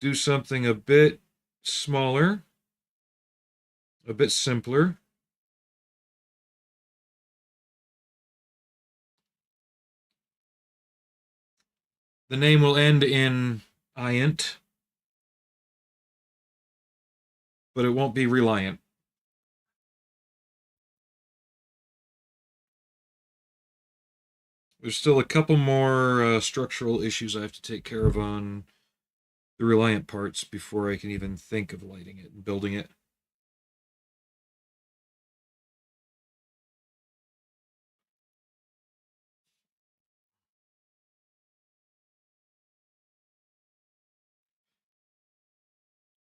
do something a bit smaller, a bit simpler. The name will end in iant, but it won't be reliant. There's still a couple more structural issues I have to take care of on the reliant parts before I can even think of lighting it and building it.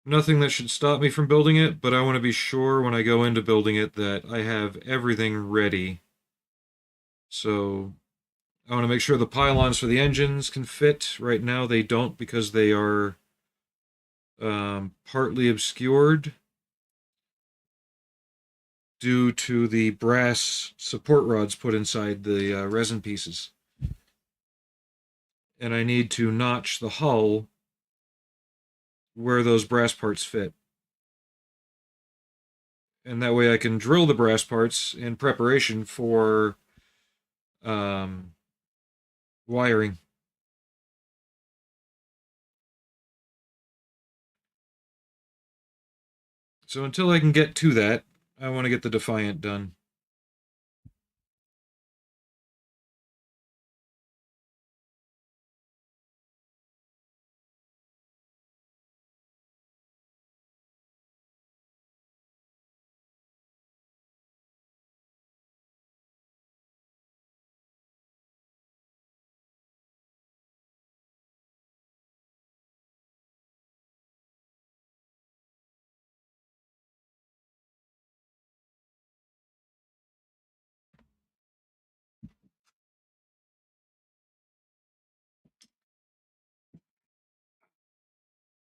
Nothing that should stop me from building it, but I want to be sure when I go into building it that I have everything ready. So I want to make sure the pylons for the engines can fit. Right now they don't because they are partly obscured due to the brass support rods put inside the resin pieces. And I need to notch the hull where those brass parts fit. And that way I can drill the brass parts in preparation for wiring. So until I can get to that, I want to get the Defiant done.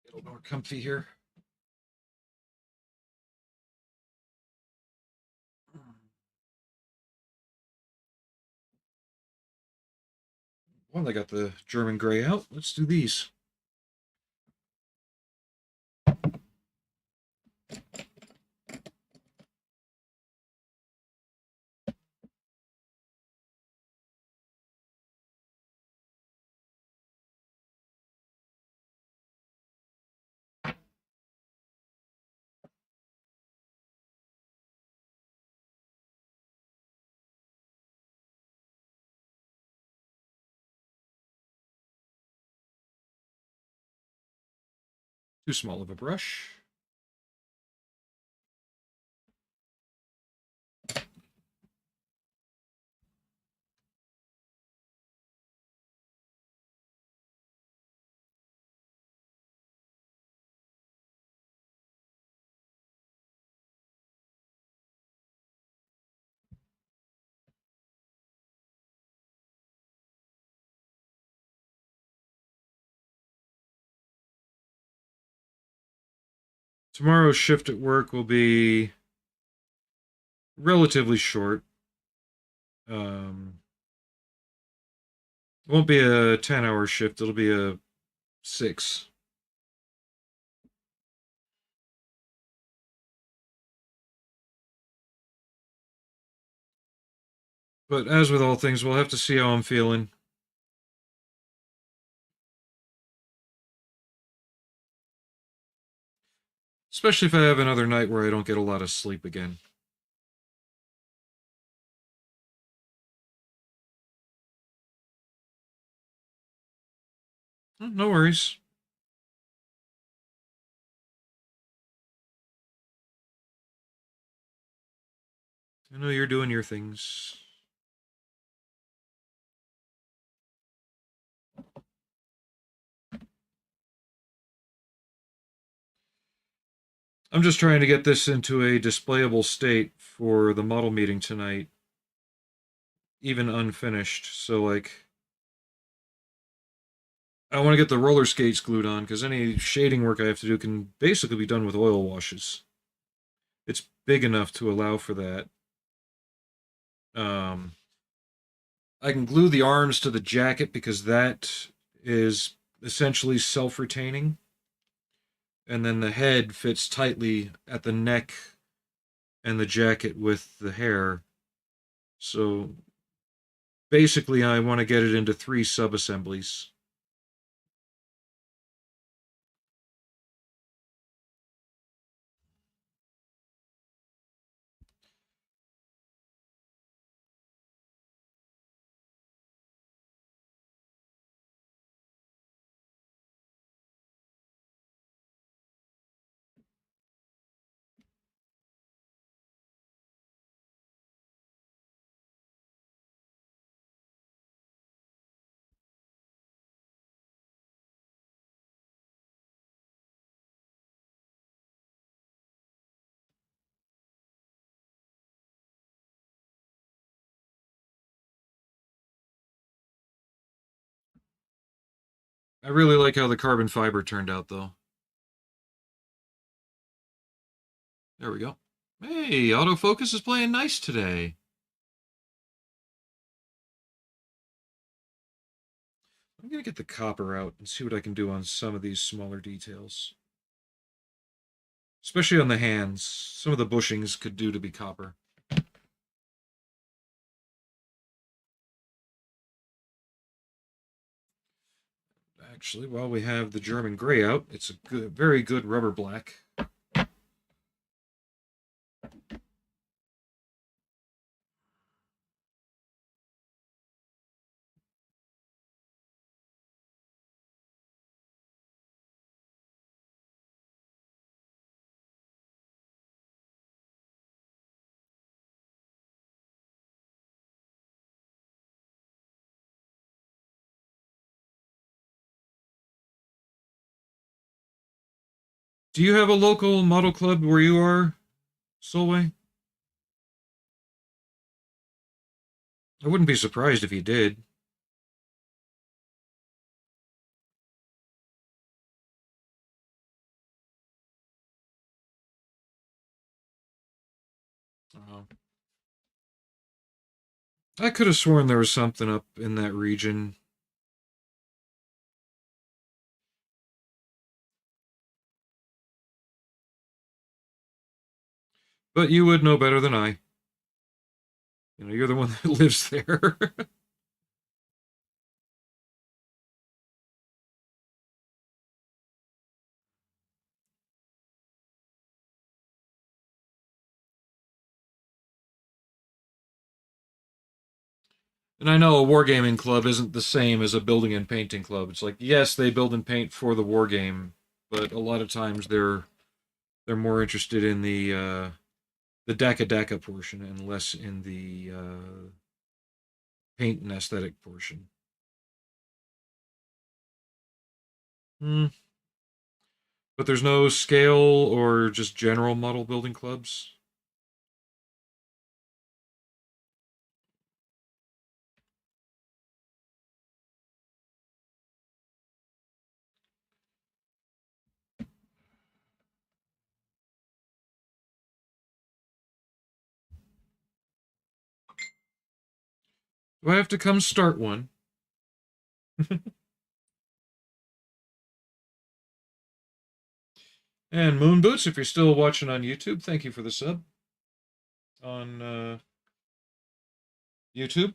Get a little more comfy here. Well, I got the German gray out. Let's do these. Too small of a brush. Tomorrow's shift at work will be relatively short. It won't be a 10-hour shift. It'll be a 6. But as with all things, we'll have to see how I'm feeling. Especially if I have another night where I don't get a lot of sleep again. No worries. I know you're doing your things. I'm just trying to get this into a displayable state for the model meeting tonight, even unfinished. So, like, I want to get the roller skates glued on because any shading work I have to do can basically be done with oil washes. It's big enough to allow for that. Um, I can glue the arms to the jacket because that is essentially self-retaining. And then the head fits tightly at the neck and the jacket with the hair. So basically, I want to get it into 3 sub-assemblies. I really like how the carbon fiber turned out, though. There we go. Hey, autofocus is playing nice today. I'm going to get the copper out and see what I can do on some of these smaller details. Especially on the hands. Some of the bushings could do to be copper. Actually, while we have the German gray out, it's a good, very good rubber black. Do you have a local model club where you are, Solway? I wouldn't be surprised if you did. Uh, I could have sworn there was something up in that region. But you would know better than I. You know, you're the one that lives there. And I know a wargaming club isn't the same as a building and painting club. It's like, yes, they build and paint for the war game, but a lot of times they're more interested in the DACA portion and less in the paint and aesthetic portion. Hmm. But there's no scale or just general model building clubs. Do I have to come start one? And Moon Boots, if you're still watching on YouTube, thank you for the sub on YouTube.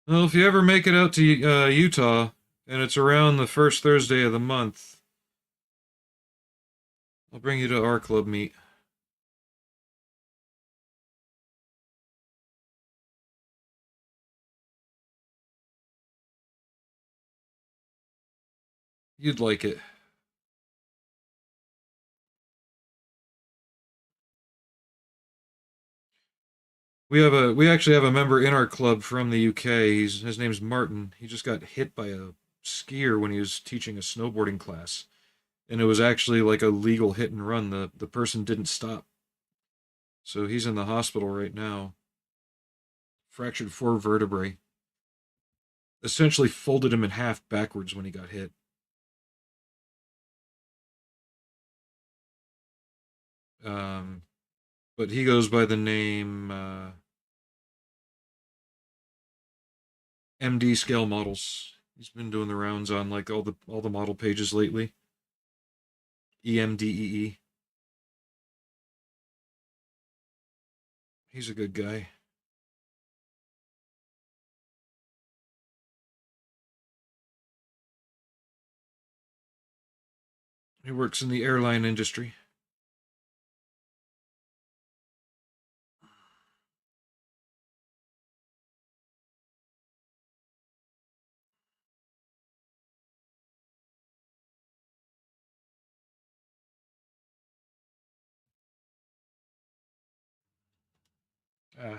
Well, if you ever make it out to Utah and it's around the first Thursday of the month, I'll bring you to our club meet. You'd like it. We actually have a member in our club from the UK. His name's Martin. He just got hit by a skier when he was teaching a snowboarding class, and it was actually like a legal hit and run. The person didn't stop, so he's in the hospital right now. Fractured four vertebrae. Essentially folded him in half backwards when he got hit. Um, but he goes by the name MD Scale Models. He's been doing the rounds on like all the model pages lately. EMDEE. He's a good guy. He works in the airline industry. Uh,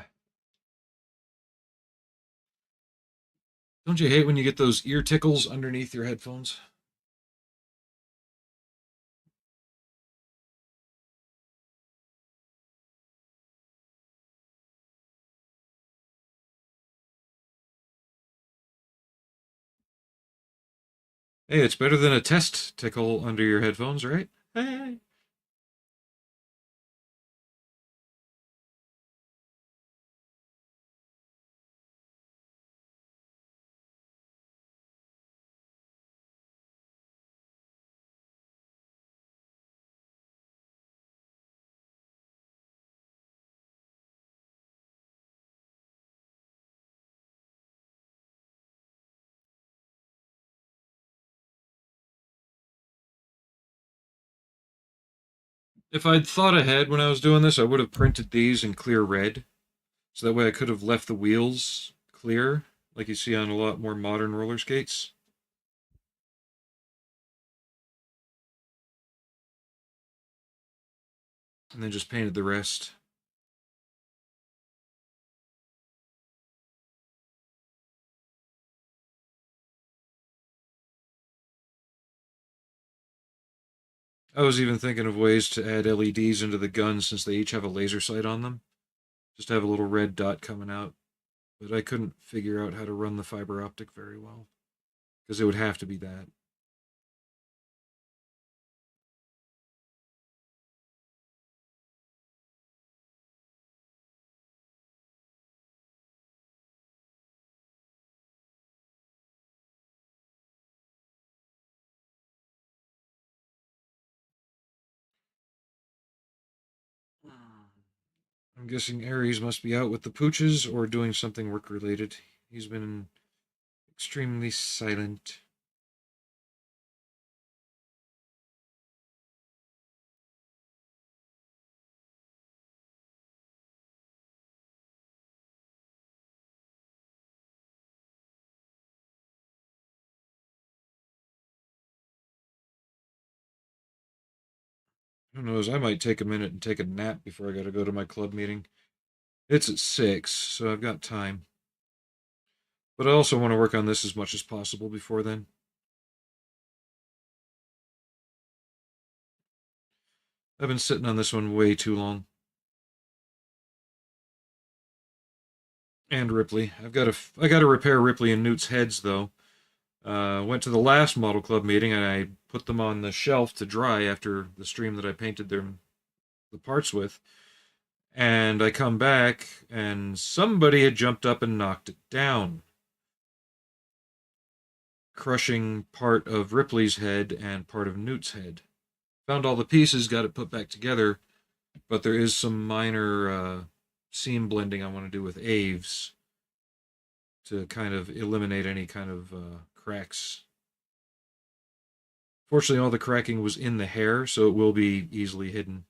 don't you hate when you get those ear tickles underneath your headphones? Hey, it's better than a test tickle under your headphones, right? Hey. If I'd thought ahead when I was doing this, I would have printed these in clear red. So that way I could have left the wheels clear, like you see on a lot more modern roller skates. And then just painted the rest. I was even thinking of ways to add LEDs into the guns since they each have a laser sight on them. Just have a little red dot coming out. But I couldn't figure out how to run the fiber optic very well because it would have to be that. I'm guessing Ares must be out with the pooches or doing something work related. He's been extremely silent. Who knows? I might take a minute and take a nap before I gotta go to my club meeting. It's at 6, so I've got time. But I also want to work on this as much as possible before then. I've been sitting on this one way too long. And Ripley. I got to repair Ripley and Newt's heads though. Went to the last model club meeting and I put them on the shelf to dry after the stream that I painted the parts with. And I come back and somebody had jumped up and knocked it down, crushing part of Ripley's head and part of Newt's head. Found all the pieces, got it put back together, but there is some minor seam blending I want to do with Aves to kind of eliminate any kind of cracks. Fortunately, all the cracking was in the hair, so it will be easily hidden.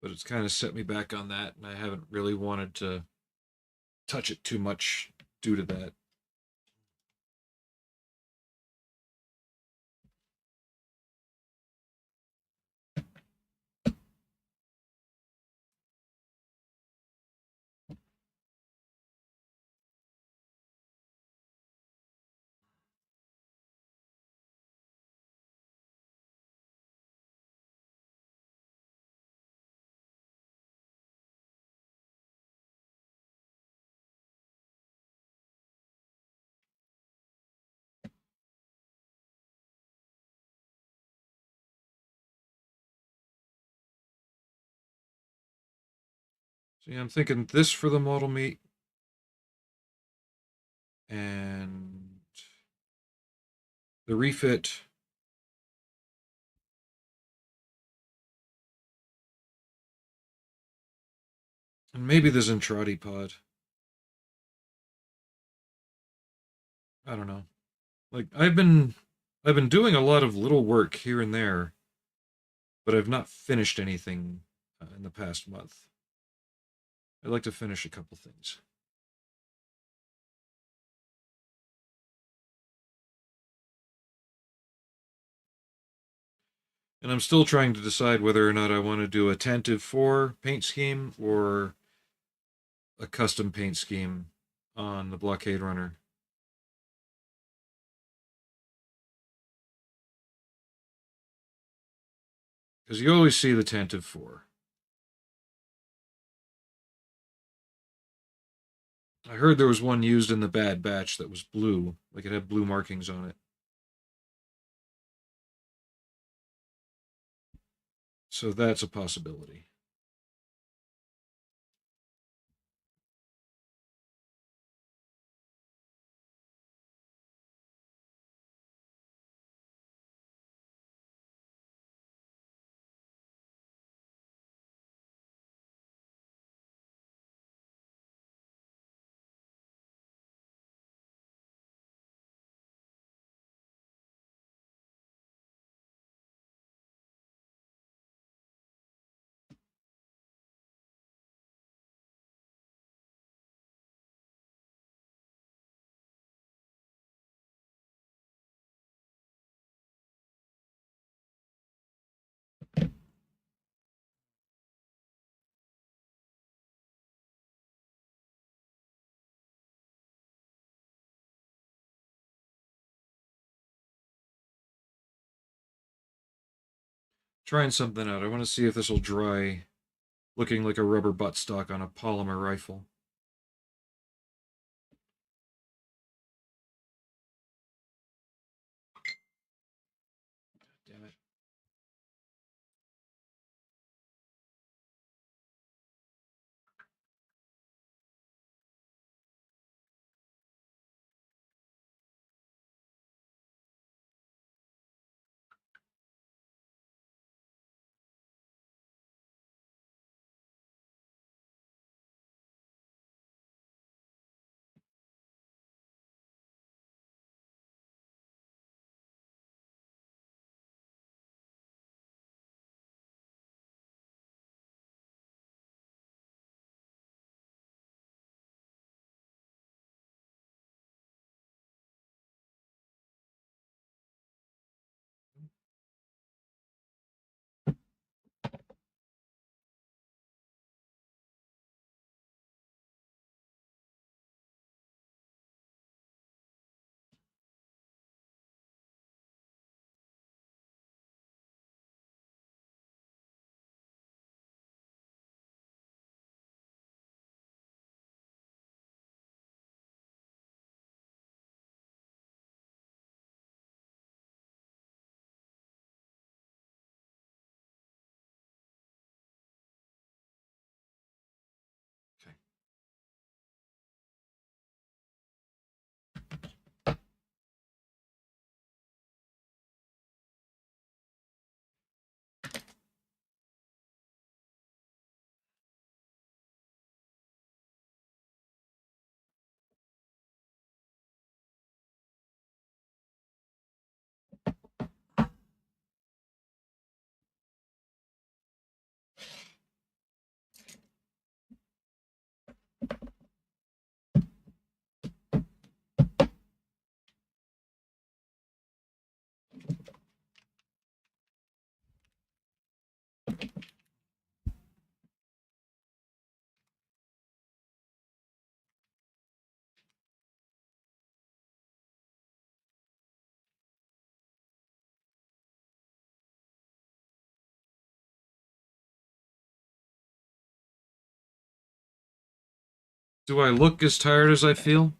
But it's kind of set me back on that, and I haven't really wanted to touch it too much due to that. So yeah, I'm thinking this for the model meat, and the refit. And maybe the Zentradi pod. I don't know. Like I've been doing a lot of little work here and there, but I've not finished anything in the past month. I'd like to finish a couple things. And I'm still trying to decide whether or not I want to do a Tantive 4 paint scheme or a custom paint scheme on the Blockade Runner. Because you always see the Tantive 4. I heard there was one used in the Bad Batch that was blue, like it had blue markings on it. So that's a possibility. Trying something out. I want to see if this will dry looking like a rubber buttstock on a polymer rifle. Damn it. Okay. Do I look as tired as I feel?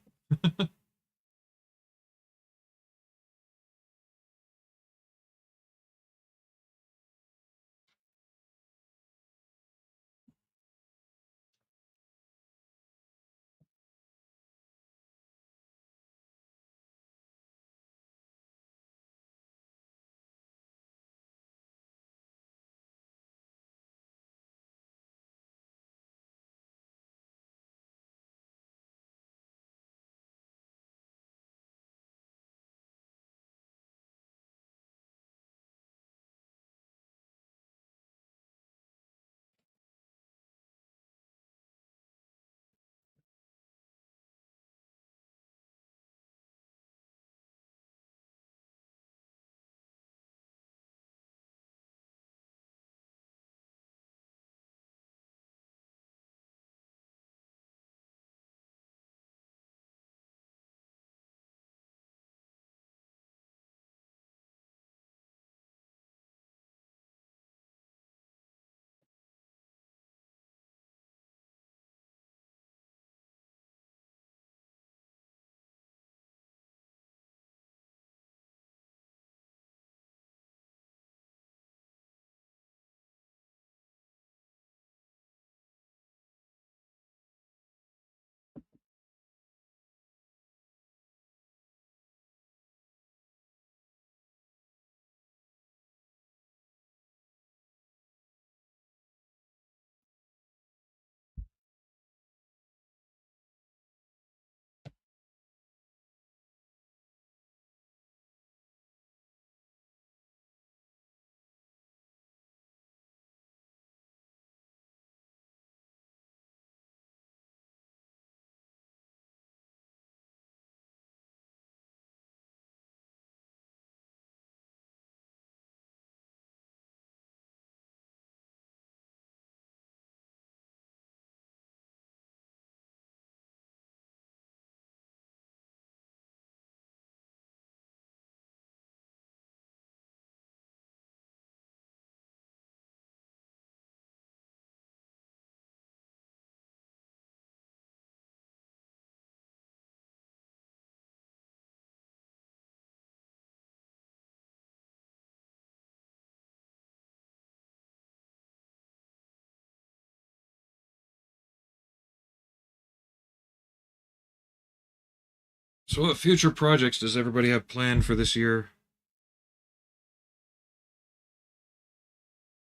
So, what future projects does everybody have planned for this year?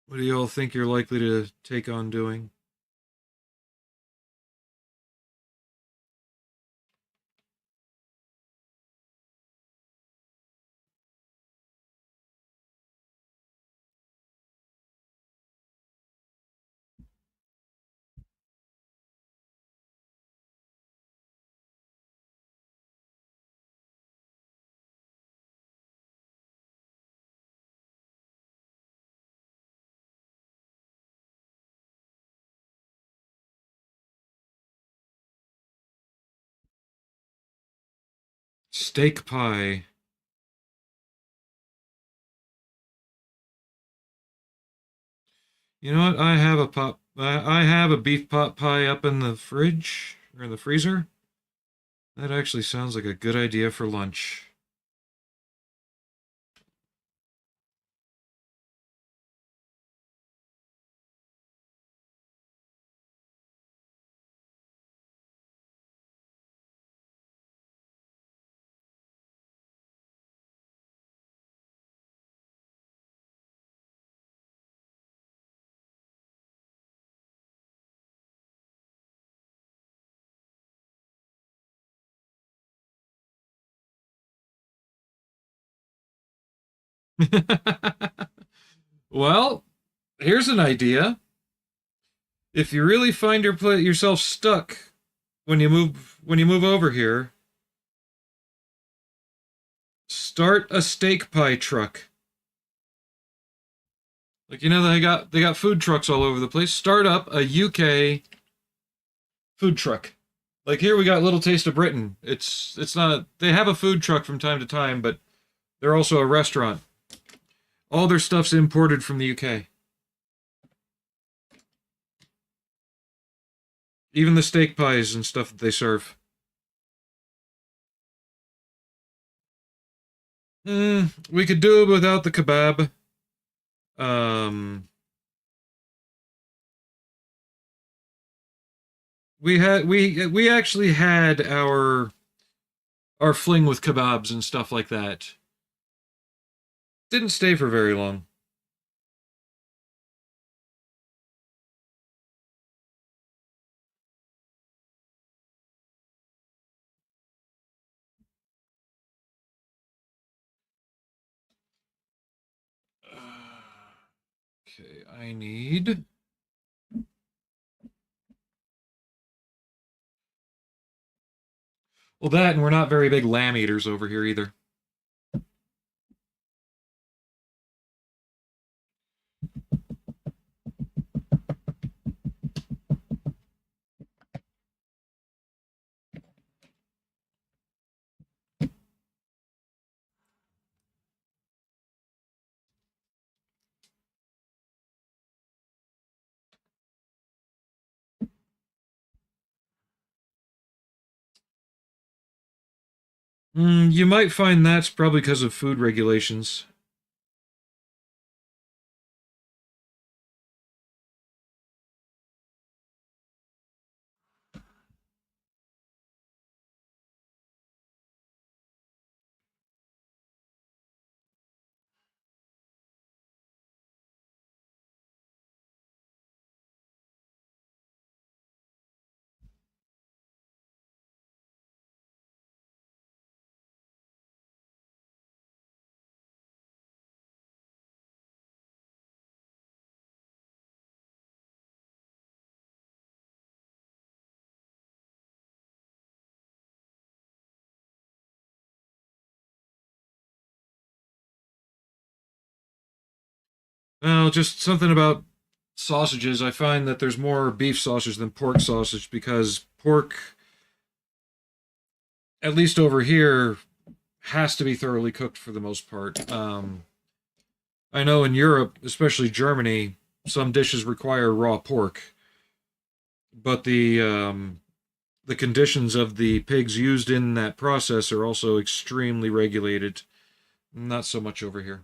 What do you all think you're likely to take on doing? Steak pie. You know what? I have a beef pot pie up in the fridge or in the freezer. That actually sounds like a good idea for lunch. Well, here's an idea. If you really find yourself stuck when you move over here, start a steak pie truck. Like they got food trucks all over the place. Start up a UK food truck. Like here we got Little Taste of Britain. It's not they have a food truck from time to time, but they're also a restaurant. All their stuff's imported from the UK. Even the steak pies and stuff that they serve. We could do it without the kebab. Um, we actually had our fling with kebabs and stuff like that. Didn't stay for very long. Okay, I need. Well, that, and we're not very big lamb eaters over here either. You might find that's probably because of food regulations. Well, just something about sausages. I find that there's more beef sausage than pork sausage because pork, at least over here, has to be thoroughly cooked for the most part. I know in Europe, especially Germany, some dishes require raw pork, but the conditions of the pigs used in that process are also extremely regulated. Not so much over here.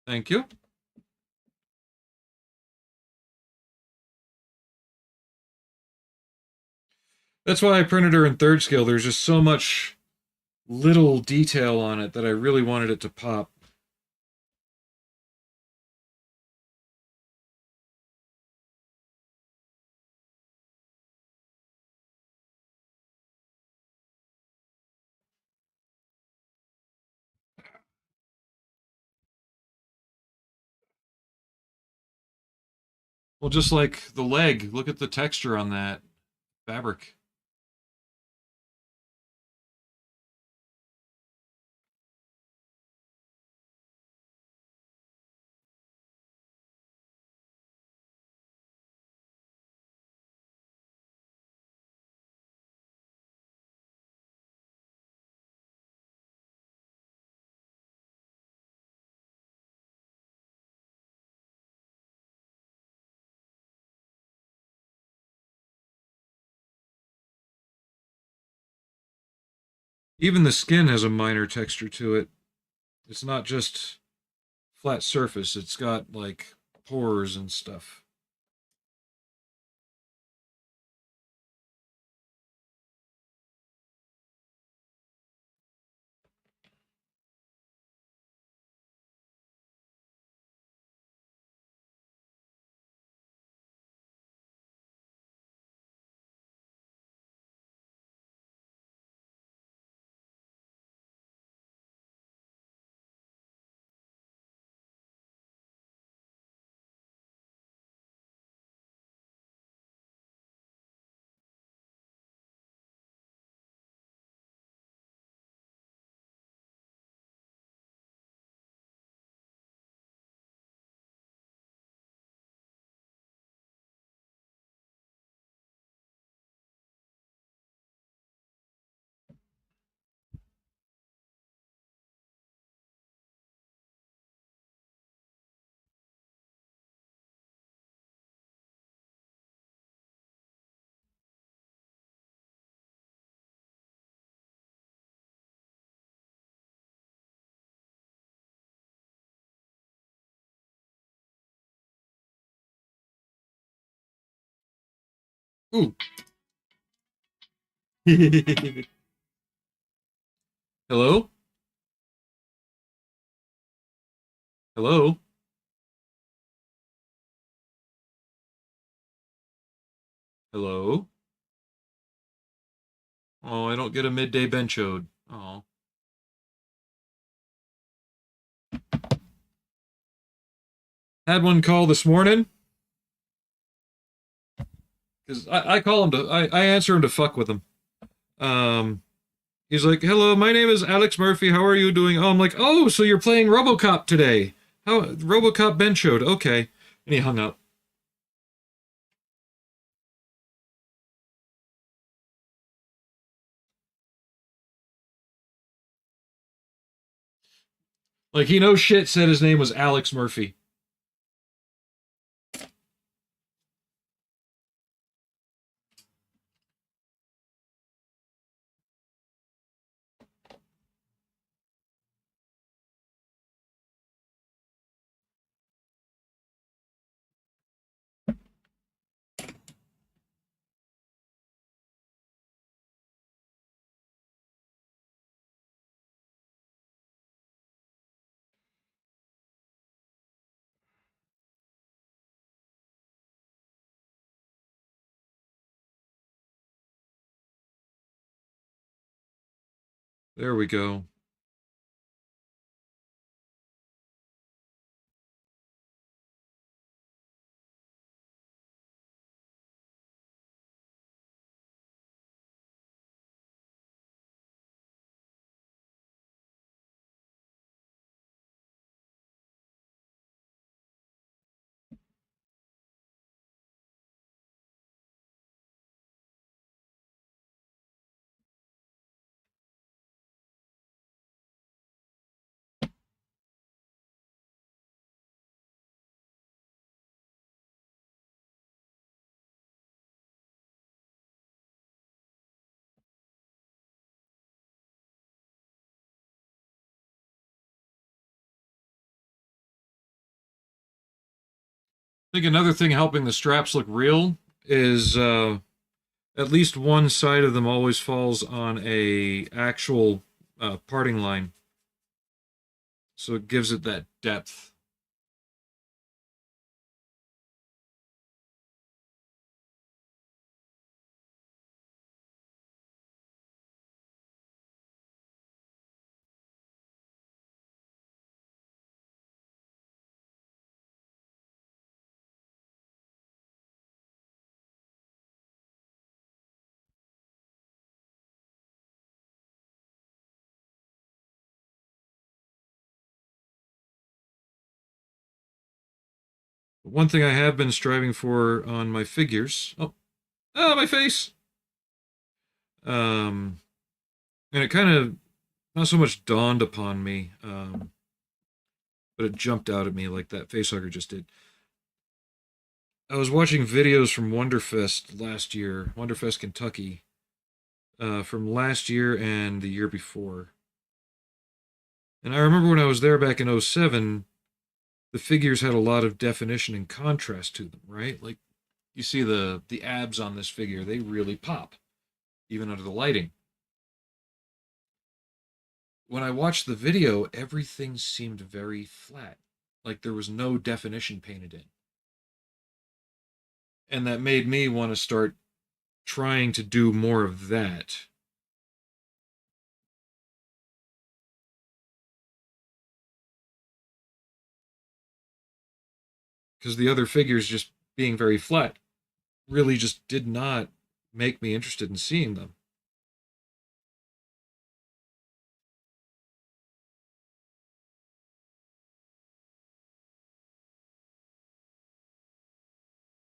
Thank you. That's why I printed her in third scale. There's just so much little detail on it that I really wanted it to pop. Well, just like the leg, look at the texture on that fabric. Even the skin has a minor texture to it. It's not just flat surface, it's got like pores and stuff. Ooh. Hello? Hello? Hello? Oh, I don't get a midday benchode. Oh. Had one call this morning because I call him to I answer him to fuck with him. Um, he's like, "Hello, my name is Alex Murphy. How are you doing?" Oh, I'm like, "Oh, so you're playing RoboCop today? How RoboCop benchode? Okay." And he hung up. Like he knows shit. Said his name was Alex Murphy. There we go. I think another thing helping the straps look real is at least one side of them always falls on a actual parting line, so it gives it that depth. One thing I have been striving for on my figures. Oh, my face. Um, and it kind of not so much dawned upon me, but it jumped out at me like that facehugger just did. I was watching videos from Wonderfest last year, Wonderfest Kentucky, from last year and the year before. And I remember when I was there back in '07, the figures had a lot of definition and contrast to them, right? Like you see the abs on this figure, they really pop, even under the lighting. When I watched the video, everything seemed very flat, like there was no definition painted in. And that made me want to start trying to do more of that. Because the other figures just being very flat really just did not make me interested in seeing them.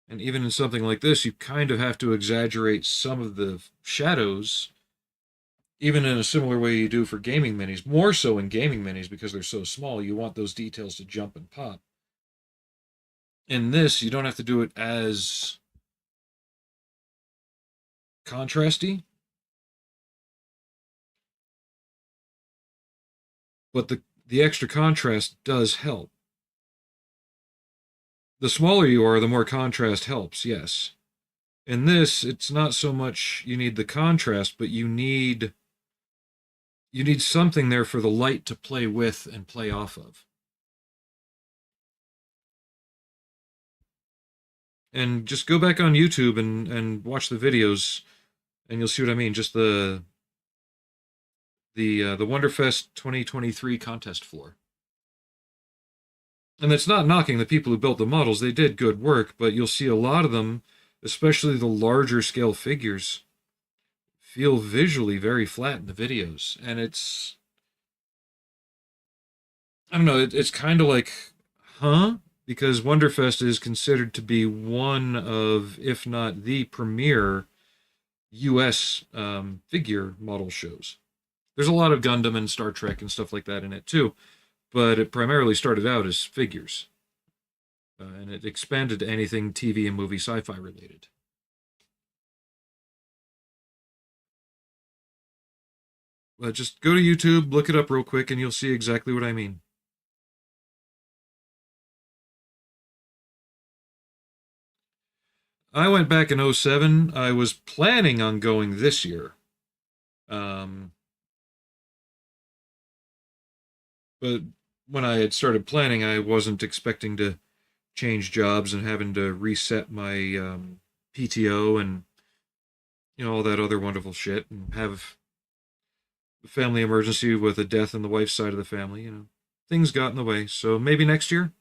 And even in something like this, you kind of have to exaggerate some of the shadows, even in a similar way you do for gaming minis. More so in gaming minis because they're so small, you want those details to jump and pop. In this, you don't have to do it as contrasty, but the extra contrast does help. The smaller you are, the more contrast helps, yes. In this, it's not so much you need the contrast, but you need something there for the light to play with and play off of. And just go back on YouTube and watch the videos, and you'll see what I mean. Just the Wonderfest 2023 contest floor. And it's not knocking the people who built the models; they did good work. But you'll see a lot of them, especially the larger scale figures, feel visually very flat in the videos, and I don't know. It's kind of like, huh? Because Wonderfest is considered to be one of, if not the premier U.S. Figure model shows. There's a lot of Gundam and Star Trek and stuff like that in it too, but it primarily started out as figures, and it expanded to anything TV and movie sci-fi related. But just go to YouTube, look it up real quick, and you'll see exactly what I mean. I went back in '07. I was planning on going this year. Um, but when I had started planning, I wasn't expecting to change jobs and having to reset my PTO and all that other wonderful shit and have a family emergency with a death on the wife's side of the family. Things got in the way. So maybe next year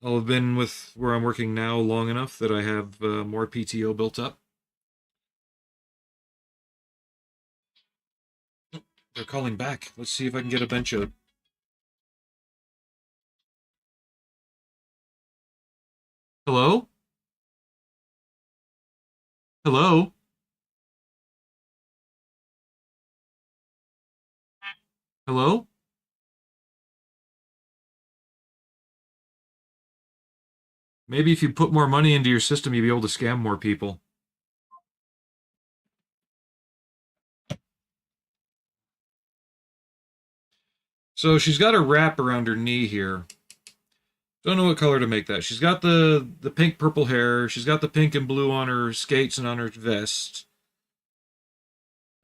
I'll have been with where I'm working now long enough that I have more PTO built up. They're calling back. Let's see if I can get a bench out. Hello? Hello? Hello? Maybe if you put more money into your system, you'd be able to scam more people. So she's got a wrap around her knee here. Don't know what color to make that. She's got the pink purple hair. She's got the pink and blue on her skates and on her vest.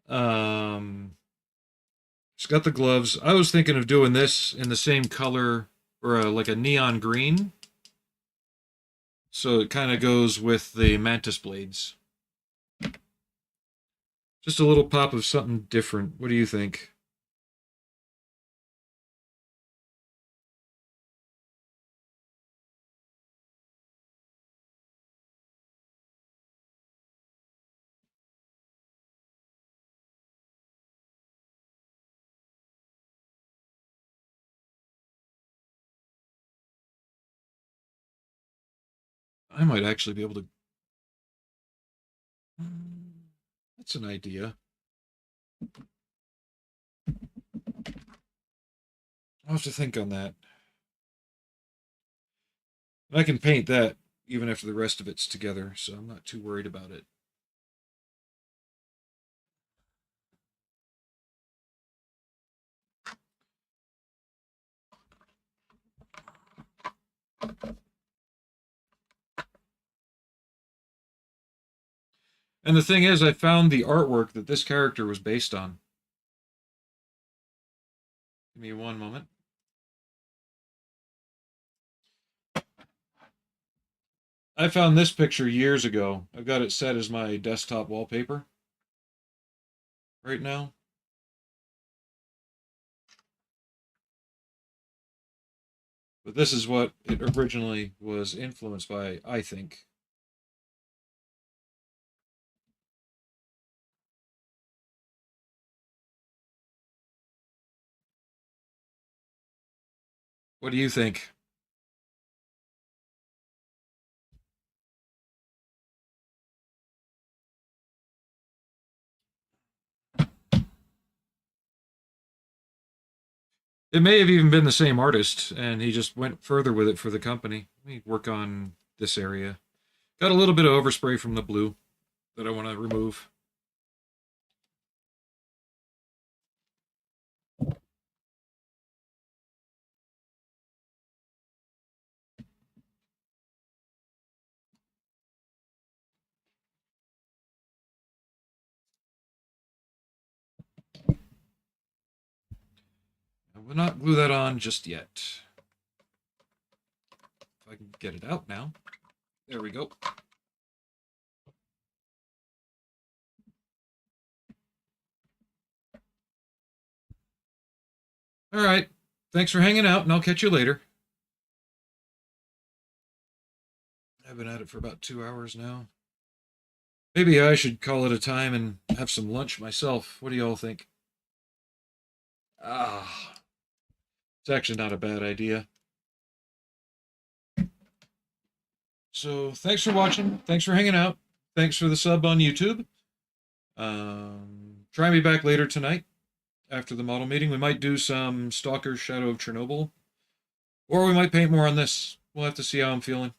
Um, she's got the gloves. I was thinking of doing this in the same color or like a neon green. So it kind of goes with the mantis blades. Just a little pop of something different. What do you think? I might actually be able to. That's an idea. I'll have to think on that. I can paint that even after the rest of it's together, so I'm not too worried about it. And the thing is, I found the artwork that this character was based on. Give me one moment. I found this picture years ago. I've got it set as my desktop wallpaper right now. But this is what it originally was influenced by, I think. What do you think? It may have even been the same artist, and he just went further with it for the company. Let me work on this area. Got a little bit of overspray from the blue that I want to remove. I will not glue that on just yet. If I can get it out now. There we go. All right. Thanks for hanging out, and I'll catch you later. I've been at it for about 2 hours now. Maybe I should call it a time and have some lunch myself. What do you all think? Ah, it's actually not a bad idea. So thanks for watching. Thanks for hanging out. Thanks for the sub on YouTube. Try me back later tonight after the model meeting. We might do some Stalker Shadow of Chernobyl, or we might paint more on this. We'll have to see how I'm feeling.